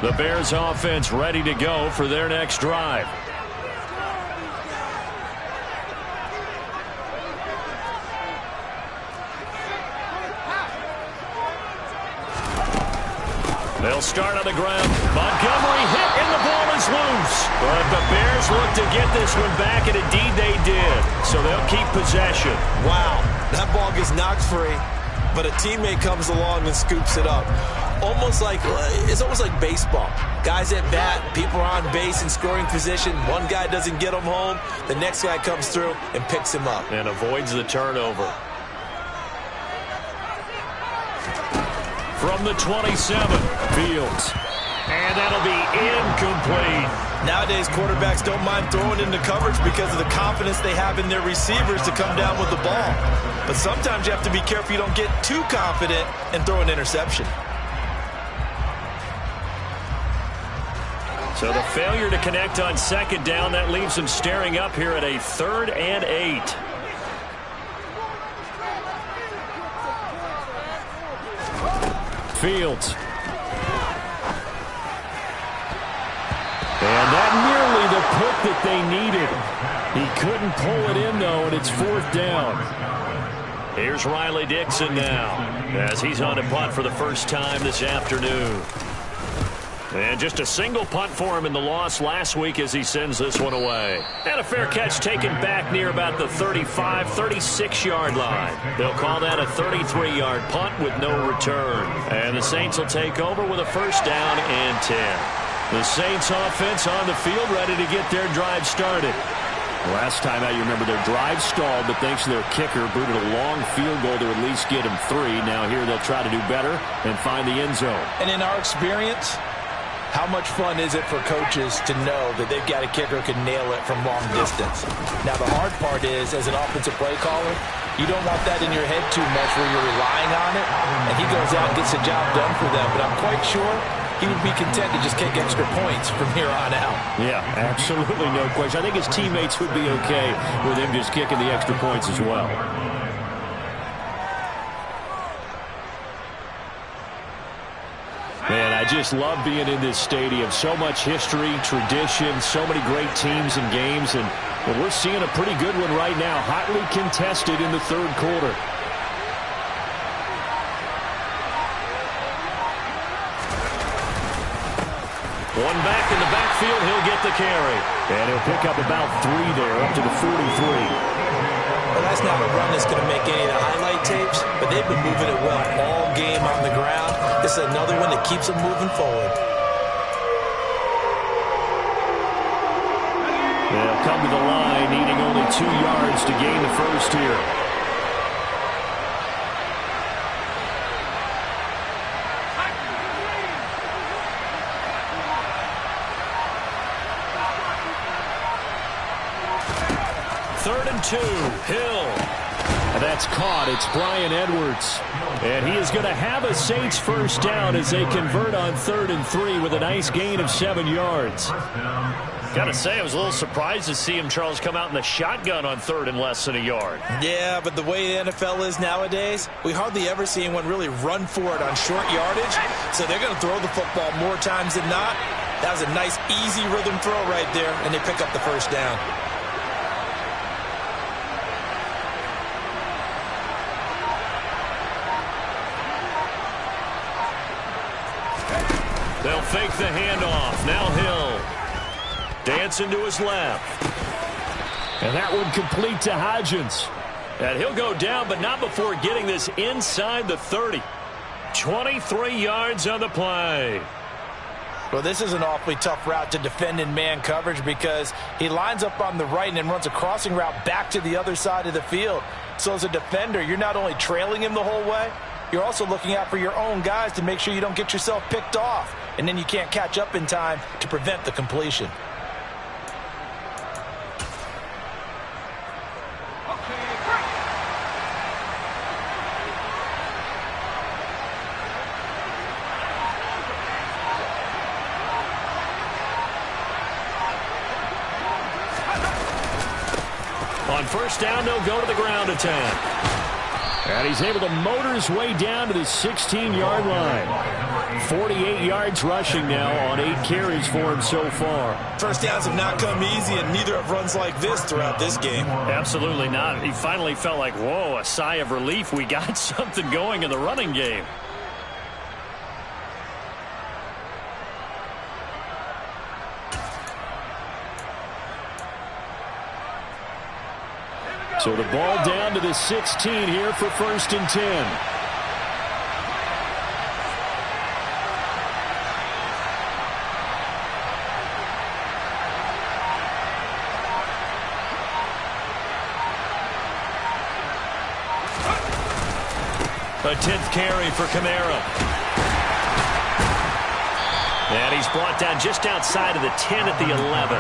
The Bears offense ready to go for their next drive. They'll start on the ground. Montgomery hit and the ball is loose. But the Bears look to get this one back, and indeed they did. So they'll keep possession. Wow, that ball gets knocked free, but a teammate comes along and scoops it up. It's almost like baseball. Guys at bat, people are on base in scoring position. One guy doesn't get him home. The next guy comes through and picks him up. And avoids the turnover. From the 27, Fields. And that'll be incomplete. Nowadays, quarterbacks don't mind throwing into coverage because of the confidence they have in their receivers to come down with the ball. But sometimes you have to be careful you don't get too confident and throw an interception. So the failure to connect on second down, that leaves them staring up here at a 3rd and 8. Fields. And that nearly the pick that they needed. He couldn't pull it in, though, and it's 4th down. Here's Riley Dixon now, as he's on a punt for the first time this afternoon. And just a single punt for him in the loss last week as he sends this one away. And a fair catch taken back near about the 35, 36-yard line. They'll call that a 33-yard punt with no return. And the Saints will take over with a 1st down and 10. The Saints offense on the field ready to get their drive started. Last time out, you remember their drive stalled, but thanks to their kicker, booted a long field goal to at least get them 3. Now here they'll try to do better and find the end zone. And in our experience, how much fun is it for coaches to know that they've got a kicker who can nail it from long distance? Now, the hard part is, as an offensive play caller, you don't want that in your head too much where you're relying on it, and he goes out and gets the job done for them. But I'm quite sure he would be content to just kick extra points from here on out. Yeah, absolutely no question. I think his teammates would be okay with him just kicking the extra points as well. Man, I just love being in this stadium. So much history, tradition, so many great teams and games, and we're seeing a pretty good one right now, hotly contested in the 3rd quarter. One back in the backfield, he'll get the carry. And he'll pick up about 3 there, up to the 43. Well, that's not a run that's going to make any of the highlight tapes, but they've been moving it well all game on the ground. This is another one that keeps them moving forward. They'll come to the line, needing only 2 yards to gain the first here. Third and 2, Hill. And that's caught. It's Brian Edwards. And he is going to have a Saints 1st down as they convert on 3rd and 3 with a nice gain of 7 yards. Got to say, I was a little surprised to see him, Charles, come out in the shotgun on 3rd and less than a yard. Yeah, but the way the NFL is nowadays, we hardly ever see anyone really run for it on short yardage. So they're going to throw the football more times than not. That was a nice, easy rhythm throw right there, and they pick up the 1st down. They'll fake the handoff. Now Hill. Dancing to his left. And that one complete to Hodgins. And he'll go down, but not before getting this inside the 30. 23 yards on the play. Well, this is an awfully tough route to defend in man coverage because he lines up on the right and then runs a crossing route back to the other side of the field. So as a defender, you're not only trailing him the whole way, you're also looking out for your own guys to make sure you don't get yourself picked off. And then you can't catch up in time to prevent the completion. On 1st down, they'll go to the ground attack. And he's able to motor his way down to the 16-yard line. 48 yards rushing now on 8 carries for him so far. 1st downs have not come easy, and neither have runs like this throughout this game. Absolutely not. He finally felt like, whoa, a sigh of relief. We got something going in the running game. So the ball down to the 16 here for 1st and 10. A 10th carry for Kamara. And he's brought down just outside of the 10 at the 11.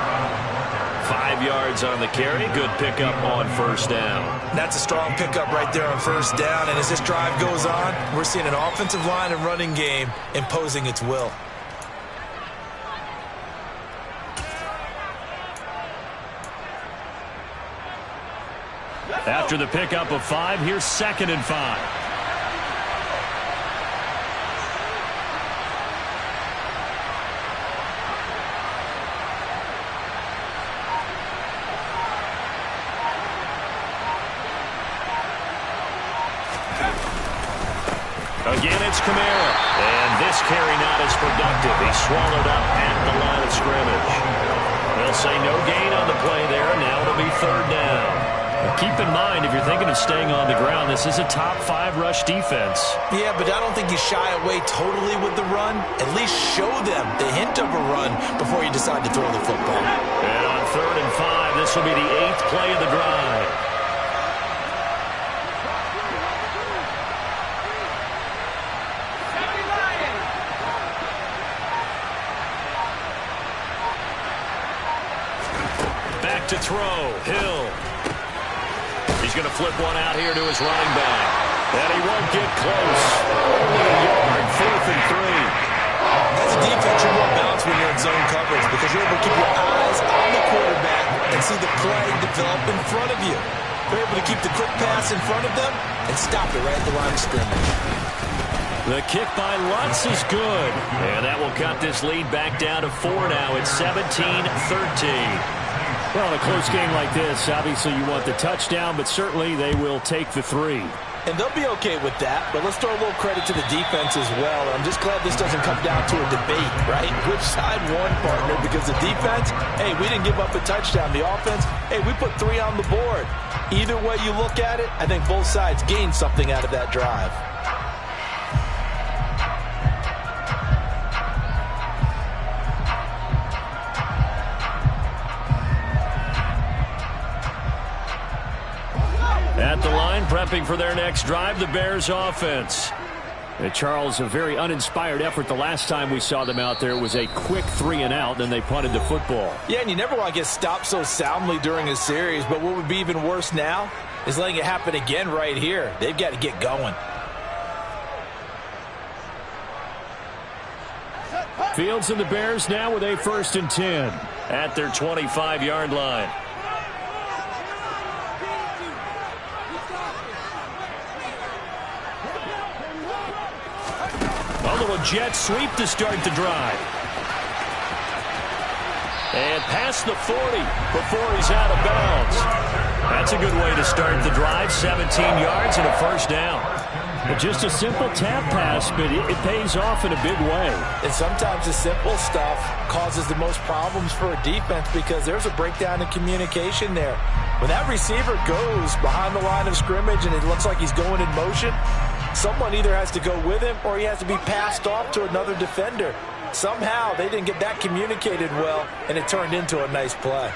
5 yards on the carry. Good pickup on 1st down. That's a strong pickup right there on 1st down. And as this drive goes on, we're seeing an offensive line and running game imposing its will. After the pickup of 5, here's 2nd and 5. Again, it's Kamara. And this carry not as productive. He's swallowed up at the line of scrimmage. They'll say no gain on the play there, and now it'll be 3rd down. Now keep in mind, if you're thinking of staying on the ground, this is a top 5 rush defense. Yeah, but I don't think you shy away totally with the run. At least show them the hint of a run before you decide to throw the football. And on 3rd and 5, this will be the 8th play of the drive. To throw, Hill. He's going to flip one out here to his running back. And he won't get close. Only a yard, 4th and 3. As a defense, you're more balanced when you're in zone coverage because you're able to keep your eyes on the quarterback and see the play develop in front of you. You're able to keep the quick pass in front of them and stop it right at the line of scrimmage. The kick by Lutz is good. And that will cut this lead back down to 4 now. It's 17-13. Well, in a close game like this, obviously you want the touchdown, but certainly they will take the 3. And they'll be okay with that, but let's throw a little credit to the defense as well. I'm just glad this doesn't come down to a debate, right? Which side won, partner? Because the defense, hey, we didn't give up a touchdown. The offense, hey, we put 3 on the board. Either way you look at it, I think both sides gained something out of that drive. At the line, prepping for their next drive, the Bears offense. And Charles, a very uninspired effort the last time we saw them out there. It was a quick 3 and out, then they punted the football. Yeah, and you never want to get stopped so soundly during a series, but what would be even worse now is letting it happen again right here. They've got to get going. Fields and the Bears now with a 1st and 10 at their 25-yard line. A little jet sweep to start the drive. And past the 40 before he's out of bounds. That's a good way to start the drive. 17 yards and a 1st down. But just a simple tap pass, but it pays off in a big way. And sometimes the simple stuff causes the most problems for a defense because there's a breakdown in communication there. When that receiver goes behind the line of scrimmage and it looks like he's going in motion, someone either has to go with him or he has to be passed off to another defender. Somehow they didn't get that communicated well, and it turned into a nice play.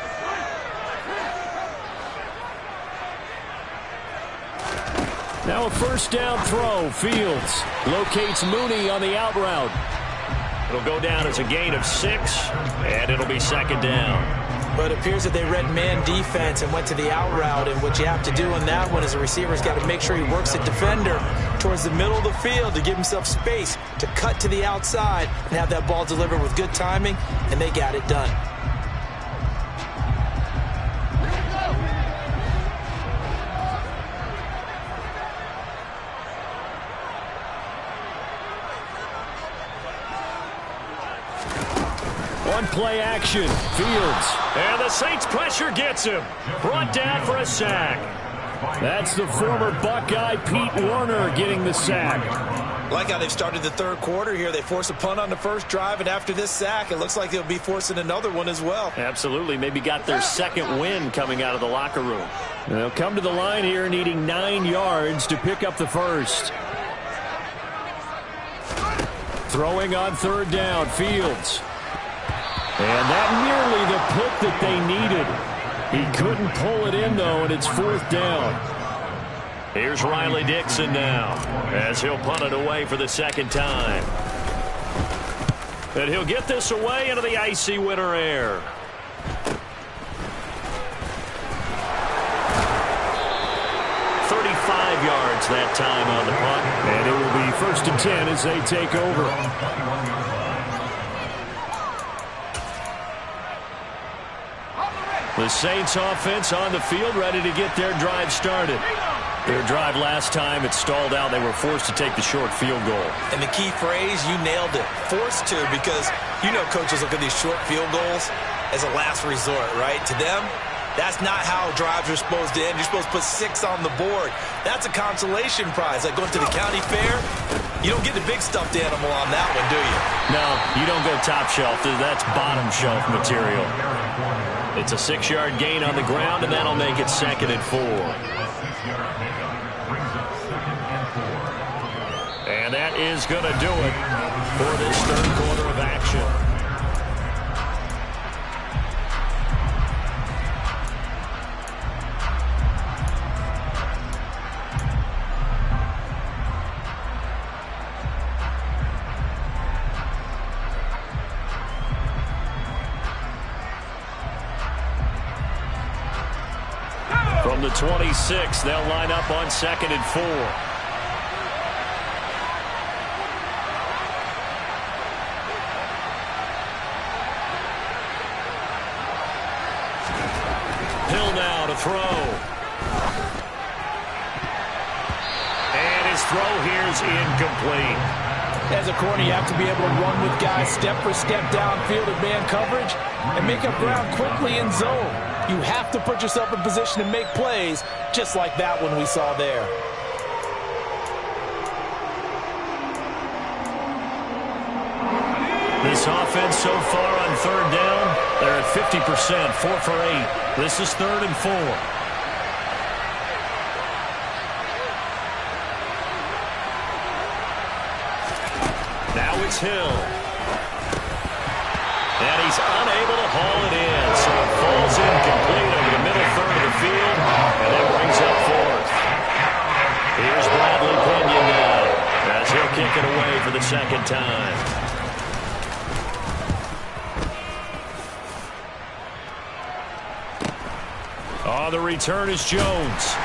Now a 1st down throw. Fields locates Mooney on the out route. It'll go down as a gain of 6, and it'll be 2nd down. But it appears that they read man defense and went to the out route, and what you have to do in that one is the receiver's got to make sure he works the defender towards the middle of the field to give himself space to cut to the outside and have that ball delivered with good timing, and they got it done. Play action. Fields. And the Saints pressure gets him. Brought down for a sack. That's the former Buckeye Pete Werner getting the sack. Like how they've started the 3rd quarter here. They force a punt on the 1st drive, and after this sack, it looks like they'll be forcing another one as well. Absolutely. Maybe got their 2nd win coming out of the locker room. They'll come to the line here needing 9 yards to pick up the 1st. Throwing on 3rd down. Fields. And that nearly the pick that they needed. He couldn't pull it in, though, and it's 4th down. Here's Riley Dixon now, as he'll punt it away for the 2nd time. And he'll get this away into the icy winter air. Yards that time on the punt. And it will be 1st and 10 as they take over. The Saints offense on the field, ready to get their drive started. Their drive last time, it stalled out. They were forced to take the short field goal. And the key phrase, you nailed it, forced to, because you know coaches look at these short field goals as a last resort, right? To them, that's not how drives are supposed to end. You're supposed to put 6 on the board. That's a consolation prize. Like going to the county fair, you don't get the big stuffed animal on that one, do you? No, you don't go top shelf. That's bottom shelf material. It's a 6-yard gain on the ground, and that'll make it 2nd and 4. And that is going to do it for this third quarter of action. From the 26, they'll line up on 2nd and 4. Hill now to throw. And his throw here is incomplete. As a corner, you have to be able to run with guys step for step downfield in man coverage and make up ground quickly in zone. You have to put yourself in position to make plays, just like that one we saw there. This offense so far on 3rd down, they're at 50%, 4 for 8. This is 3rd and 4. Now it's Hill. And he's unable to haul it in, so it falls incomplete over the middle third of the field, and that brings up 4th. Here's Bradley Pinion now, as he'll kick it away for the 2nd time. On the return is Jones.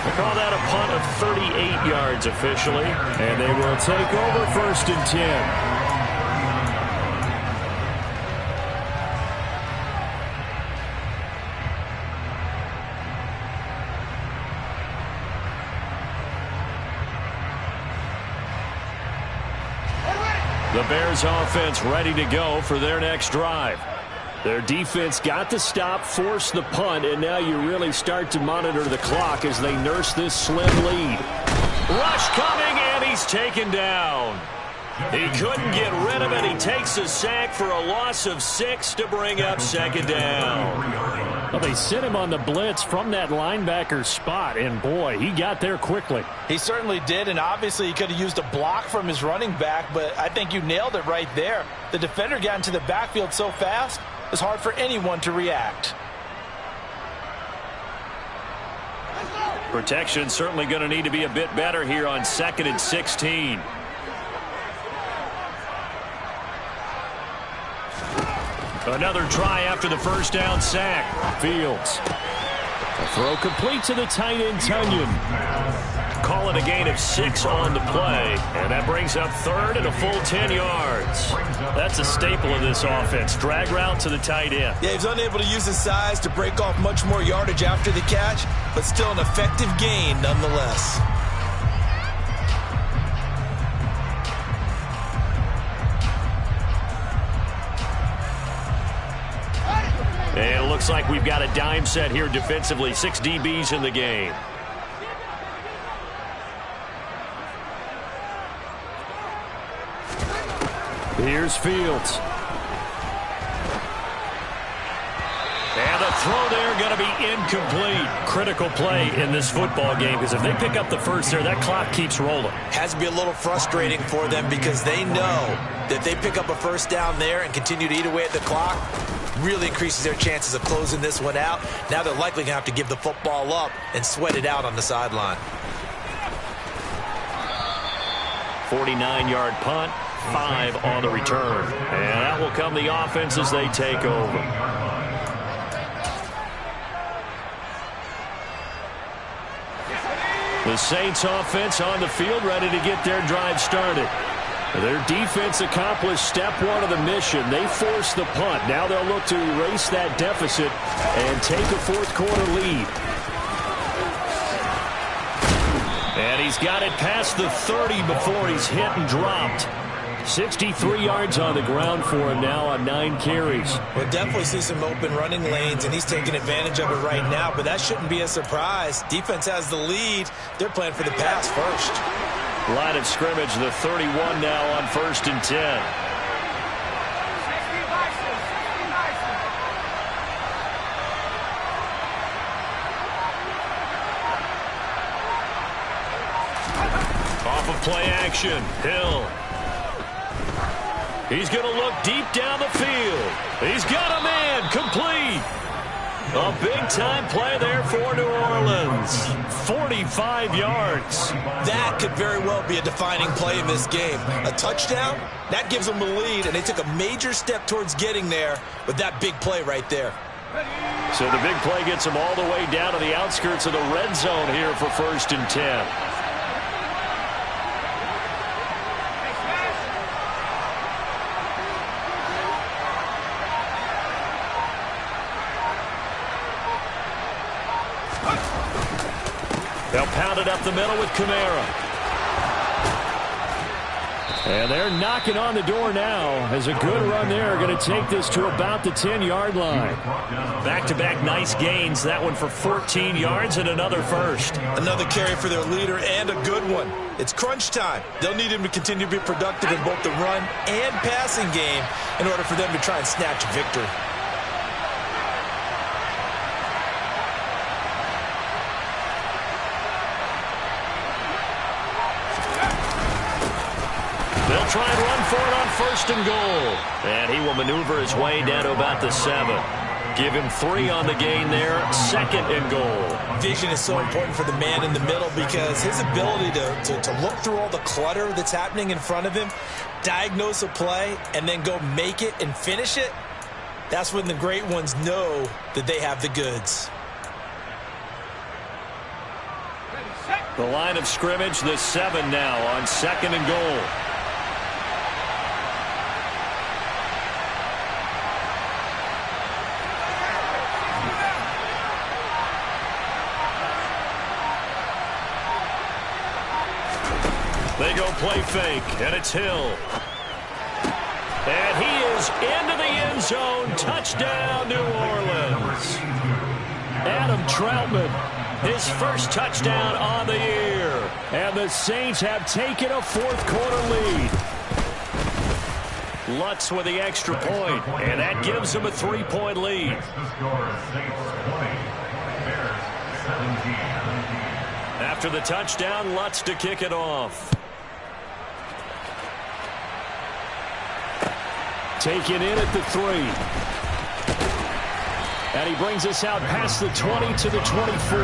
They call that a punt of 38 yards officially, and they will take over 1st and 10. The Bears offense ready to go for their next drive. Their defense got the stop, forced the punt, and now you really start to monitor the clock as they nurse this slim lead. Rush coming, and he's taken down. He couldn't get rid of it. He takes a sack for a loss of 6 to bring up 2nd down. Well, they sent him on the blitz from that linebacker spot, and boy, he got there quickly. He certainly did, and obviously he could have used a block from his running back, but I think you nailed it right there. The defender got into the backfield so fast, it's hard for anyone to react. Protection certainly going to need to be a bit better here on 2nd and 16. Another try after the first down sack. Fields. A throw complete to the tight end, Tunyon. Call it a gain of 6 on the play, and that brings up 3rd and a full 10 yards. That's a staple of this offense. Drag route to the tight end. Yeah, he's unable to use his size to break off much more yardage after the catch, but still an effective gain nonetheless. And it looks like we've got a dime set here defensively. 6 DBs in the game. Here's Fields. And the throw there going to be incomplete. Critical play in this football game, because if they pick up the first there, that clock keeps rolling. Has to be a little frustrating for them because they know that they pick up a first down there and continue to eat away at the clock, really increases their chances of closing this one out. Now they're likely going to have to give the football up and sweat it out on the sideline. 49-yard punt, 5 on the return. And that will come the offense as they take over. The Saints offense on the field ready to get their drive started. Their defense accomplished step one of the mission. They forced the punt. Now they'll look to erase that deficit and take a fourth-quarter lead. And he's got it past the 30 before he's hit and dropped. 63 yards on the ground for him now on 9 carries. We'll definitely see some open running lanes, and he's taking advantage of it right now, but that shouldn't be a surprise. Defense has the lead. They're playing for the pass first. Line of scrimmage, the 31 now on 1st and 10. Off of play action, Hill. He's going to look deep down the field. He's got a man, complete. A big-time play there for New Orleans. 45 yards. That could very well be a defining play in this game. A touchdown, that gives them the lead, and they took a major step towards getting there with that big play right there. So the big play gets them all the way down to the outskirts of the red zone here for 1st and 10. They'll pound it up the middle with Kamara. And they're knocking on the door now as a good run there. Going to take this to about the 10-yard line. Back-to-back nice gains. That one for 14 yards and another first. Another carry for their leader and a good one. It's crunch time. They'll need him to continue to be productive in both the run and passing game in order for them to try and snatch victory. They'll try and run for it on 1st and goal. And he will maneuver his way down to about the 7. Give him 3 on the gain there. 2nd and goal. Vision is so important for the man in the middle because his ability to look through all the clutter that's happening in front of him, diagnose a play, and then go make it and finish it, that's when the great ones know that they have the goods. The line of scrimmage, the 7 now on 2nd and goal. They go play fake, and it's Hill. And he is into the end zone. Touchdown, New Orleans. Adam Troutman, his first touchdown on the year. And the Saints have taken a fourth-quarter lead. Lutz with the extra point, and that gives them a 3-point lead. After the touchdown, Lutz to kick it off. Taken in at the 3. And he brings us out past the 20 to the 24.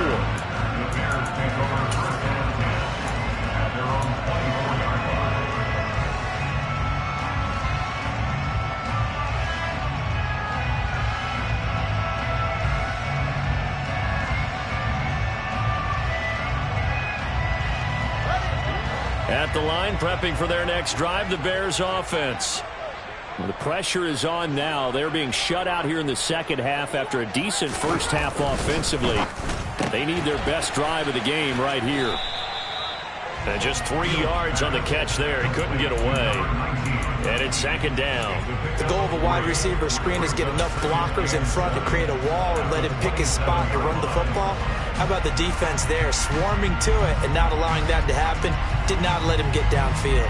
At the line, prepping for their next drive, the Bears offense. The pressure is on now. They're being shut out here in the second half after a decent first half offensively. They need their best drive of the game right here. And just 3 yards on the catch there. He couldn't get away. And it's 2nd down. The goal of a wide receiver screen is get enough blockers in front to create a wall and let him pick his spot to run the football. How about the defense there, swarming to it and not allowing that to happen? Did not let him get downfield.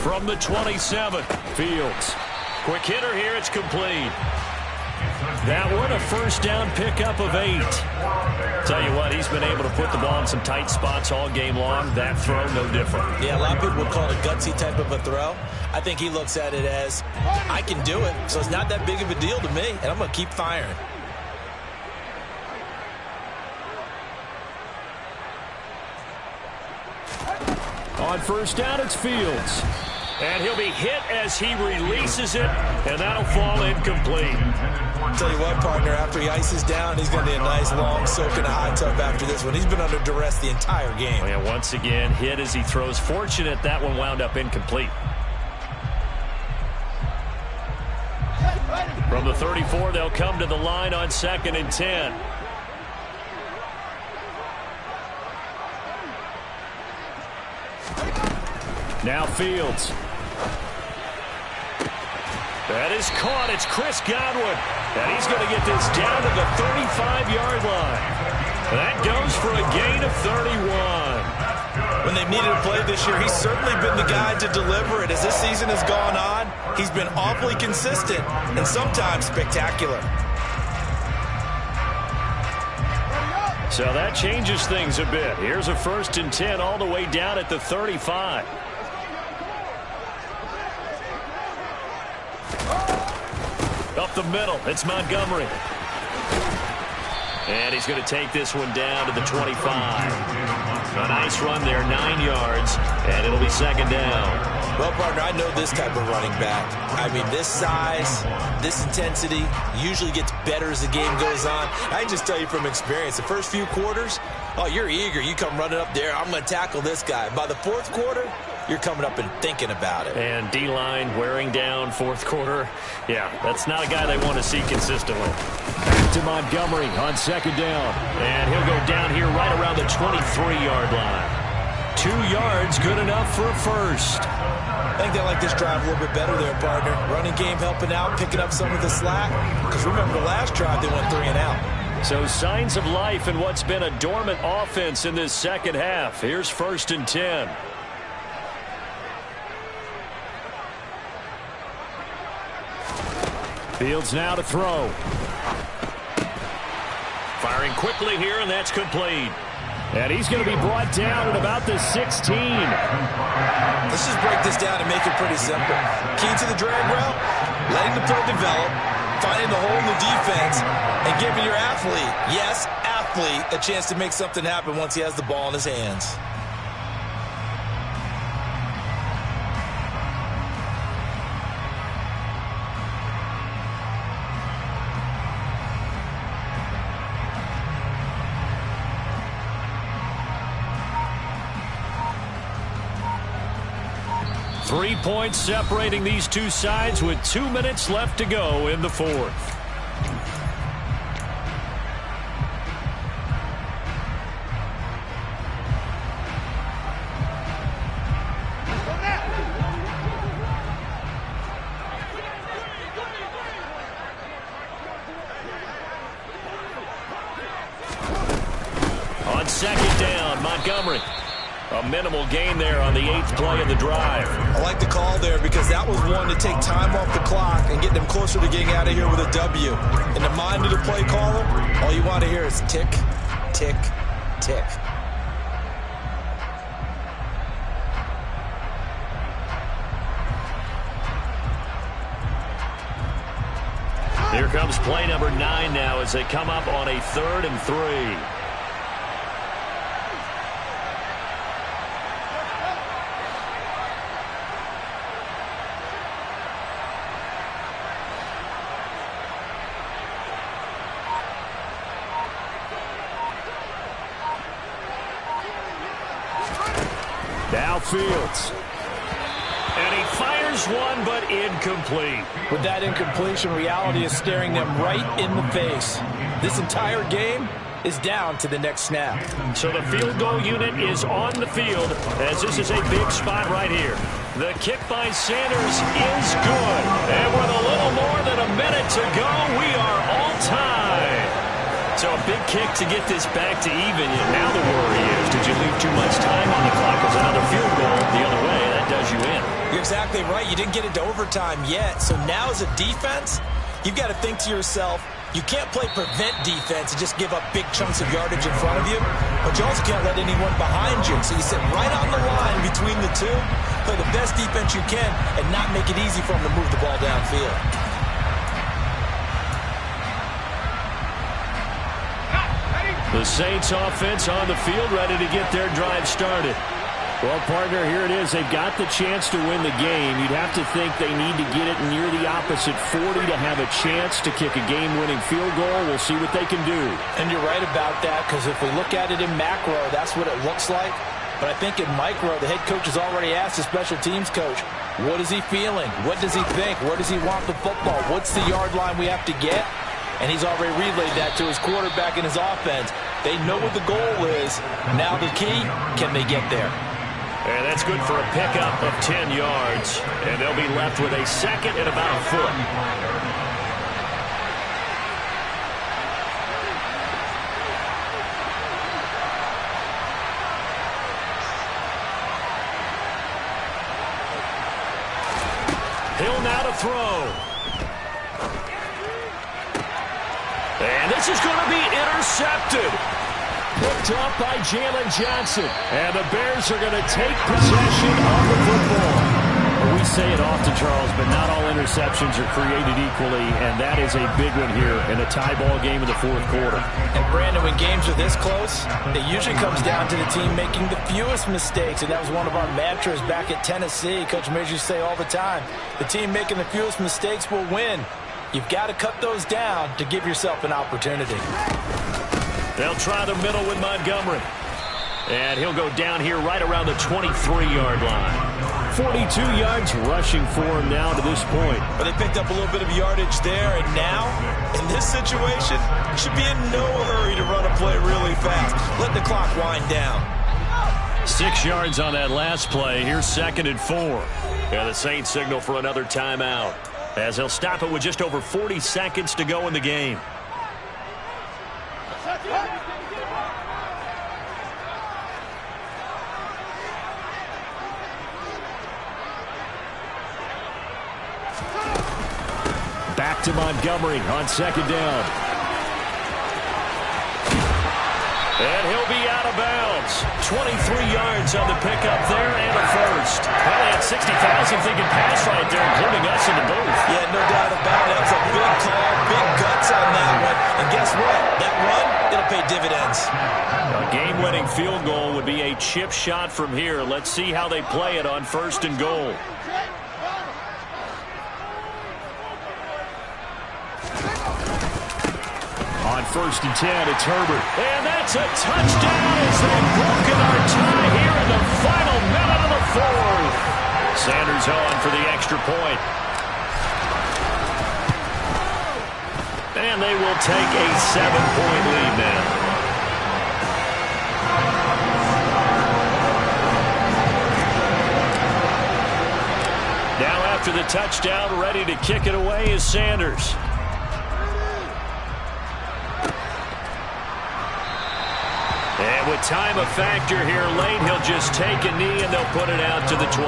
From the 27, Fields. Quick hitter here, it's complete. That one a first down pickup of 8. Tell you what, he's been able to put the ball in some tight spots all game long. That throw, no different. Yeah, a lot of people would call it a gutsy type of a throw. I think he looks at it as, I can do it, so it's not that big of a deal to me, and I'm going to keep firing. on first down, it's Fields. And he'll be hit as he releases it, and that'll fall incomplete. Tell you what, partner, after he ices down, he's going to need a nice long soak in a hot tub after this one. He's been under duress the entire game. Oh, yeah, once again, hit as he throws. Fortunate that one wound up incomplete. From the 34, they'll come to the line on 2nd and 10. Now Fields. That is caught. It's Chris Godwin. And he's going to get this down to the 35-yard line. That goes for a gain of 31. When they've needed a play this year, he's certainly been the guy to deliver it. As this season has gone on, he's been awfully consistent and sometimes spectacular. So that changes things a bit. Here's a 1st and 10 all the way down at the 35. Up the middle, it's Montgomery. And he's going to take this one down to the 25. A nice run there, 9 yards, and it'll be 2nd down. Well, partner, I know this type of running back. I mean, this size, this intensity usually gets better as the game goes on. I can just tell you from experience, the first few quarters, oh, you're eager. You come running up there, I'm going to tackle this guy. By the 4th quarter, you're coming up and thinking about it. And D-line wearing down 4th quarter. Yeah, that's not a guy they want to see consistently. Back to Montgomery on 2nd down. And he'll go down here right around the 23-yard line. 2 yards, good enough for a first. I think they like this drive a little bit better there, partner. Running game helping out, picking up some of the slack. Because remember the last drive, they went 3 and out. So signs of life in what's been a dormant offense in this second half. Here's 1st and 10. Fields now to throw. Firing quickly here, and that's complete. And he's going to be brought down at about the 16. Let's just break this down and make it pretty simple. Key to the drag route, letting the play develop, finding the hole in the defense, and giving your athlete, yes, athlete, a chance to make something happen once he has the ball in his hands. Three points separating these two sides with 2 minutes left to go in the 4th. On 2nd down, Montgomery. A minimal gain there on the 8th play of the drive. I like the call there because that was one to take time off the clock and get them closer to getting out of here with a W. In the mind of the play caller, all you want to hear is tick, tick, tick. Here comes play number 9 now as they come up on a 3rd and 3. Now Fields. And he fires one, but incomplete. With that incompletion, reality is staring them right in the face. This entire game is down to the next snap. So the field goal unit is on the field as this is a big spot right here. The kick by Sanders is good. And with a little more than a minute to go, we are all tied. So a big kick to get this back to even. Now the worry is, did you leave too much time on the clock? Because another field goal the other way, that does you in. You're exactly right. You didn't get it to overtime yet. So now as a defense, you've got to think to yourself, you can't play prevent defense and just give up big chunks of yardage in front of you, but you also can't let anyone behind you. So you sit right on the line between the two, play the best defense you can, and not make it easy for them to move the ball downfield. The Saints offense on the field, ready to get their drive started. Well, partner, here it is. They've got the chance to win the game. You'd have to think they need to get it near the opposite 40 to have a chance to kick a game-winning field goal. We'll see what they can do. And you're right about that, because if we look at it in macro, that's what it looks like. But I think in micro, the head coach has already asked the special teams coach, what is he feeling? What does he think? Where does he want the football? What's the yard line we have to get? And he's already relayed that to his quarterback and his offense. They know what the goal is. Now the key, can they get there? And that's good for a pickup of 10 yards. And they'll be left with a second and about a foot. Hill now to throw. And this is going to be intercepted. Picked up by Jalen Johnson. And the Bears are going to take possession of the football. We say it often, Charles, but not all interceptions are created equally, and that is a big one here in a tie ball game in the fourth quarter. And, Brandon, when games are this close, it usually comes down to the team making the fewest mistakes, and that was one of our mantras back at Tennessee. Coach Mears used to say all the time, the team making the fewest mistakes will win. You've got to cut those down to give yourself an opportunity. They'll try the middle with Montgomery. And he'll go down here right around the 23-yard line. 42 yards rushing for him now to this point. But they picked up a little bit of yardage there, and now, in this situation, should be in no hurry to run a play really fast. Let the clock wind down. 6 yards on that last play. Here's 2nd and 4. And the Saints signal for another timeout, as they'll stop it with just over 40 seconds to go in the game. Back to Montgomery on 2nd down. And he'll be out of bounds. 23 yards on the pickup there and a first. Well, they had 60,000 thinking pass right there, including us in the booth. Yeah, no doubt about it. That's a big call, big guts on that one. And guess what? That run, it'll pay dividends. A game-winning field goal would be a chip shot from here. Let's see how they play it on 1st and goal. On 1st and 10, it's Herbert. And that's a touchdown as they've broken our tie here in the final minute of the fourth. Sanders on for the extra point. And they will take a 7-point lead now. Now after the touchdown, ready to kick it away is Sanders. And with time a factor here late, he'll just take a knee and they'll put it out to the 25.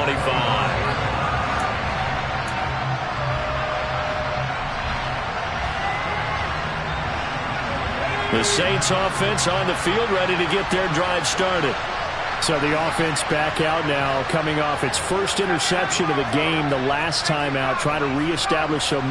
The Saints offense on the field ready to get their drive started. So the offense back out now, coming off its first interception of the game the last time out, trying to reestablish some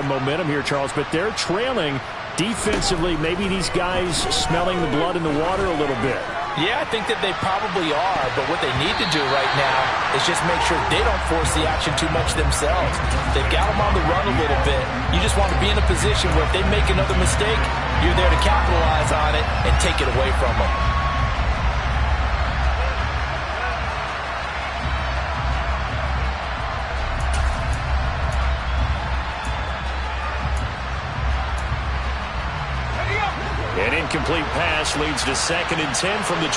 momentum here, Charles. But they're trailing defensively. Maybe these guys smelling the blood in the water a little bit. Yeah, I think that they probably are, but what they need to do right now is just make sure they don't force the action too much themselves. They've got them on the run a little bit. You just want to be in a position where if they make another mistake, you're there to capitalize on it and take it away from them. An incomplete pass leads to 2nd and 10 from the 25.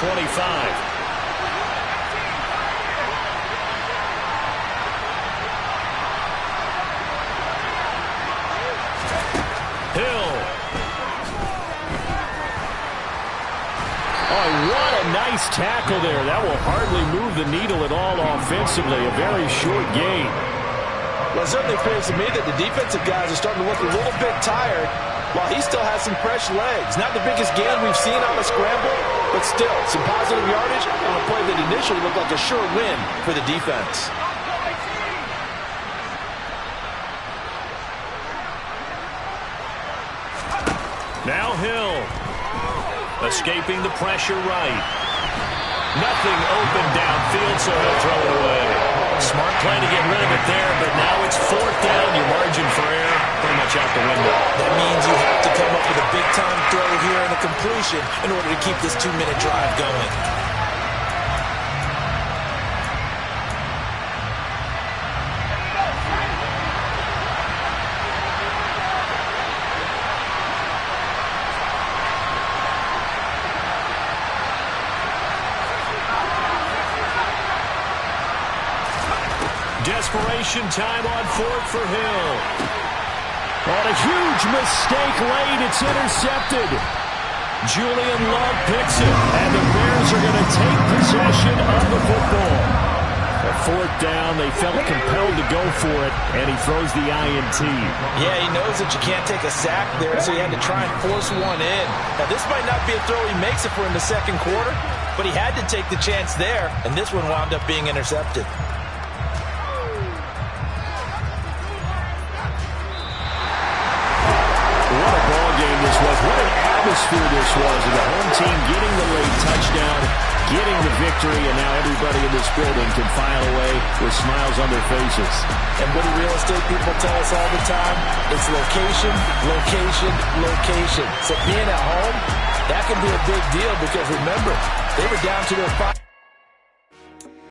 Hill. Oh, what a nice tackle there. That will hardly move the needle at all offensively. A very short gain. Well, it certainly appears to me that the defensive guys are starting to look a little bit tired, while he still has some fresh legs. Not the biggest gain we've seen on a scramble, but still some positive yardage on a play that initially looked like a sure win for the defense. Now Hill, escaping the pressure right. Nothing open downfield, so he'll throw it away. Smart play to get rid of it there, but now it's 4th down. Your margin for error pretty much out the window. That means you have to come up with a big-time throw here and a completion in order to keep this 2-minute drive going. Desperation time on 4th for Hill. On a huge mistake late, it's intercepted. Julian Love picks it, and the Bears are going to take possession of the football. At 4th down, they felt compelled to go for it, and he throws the INT. Yeah, he knows that you can't take a sack there, so he had to try and force one in. Now, this might not be a throw he makes it for in the second quarter, but he had to take the chance there, and this one wound up being intercepted. What a ball game this was. What an atmosphere this was. And the home team getting the late touchdown, getting the victory, and now everybody in this building can file away with smiles on their faces. And what do real estate people tell us all the time? It's location, location, location. So being at home, that can be a big deal because remember, they were down to their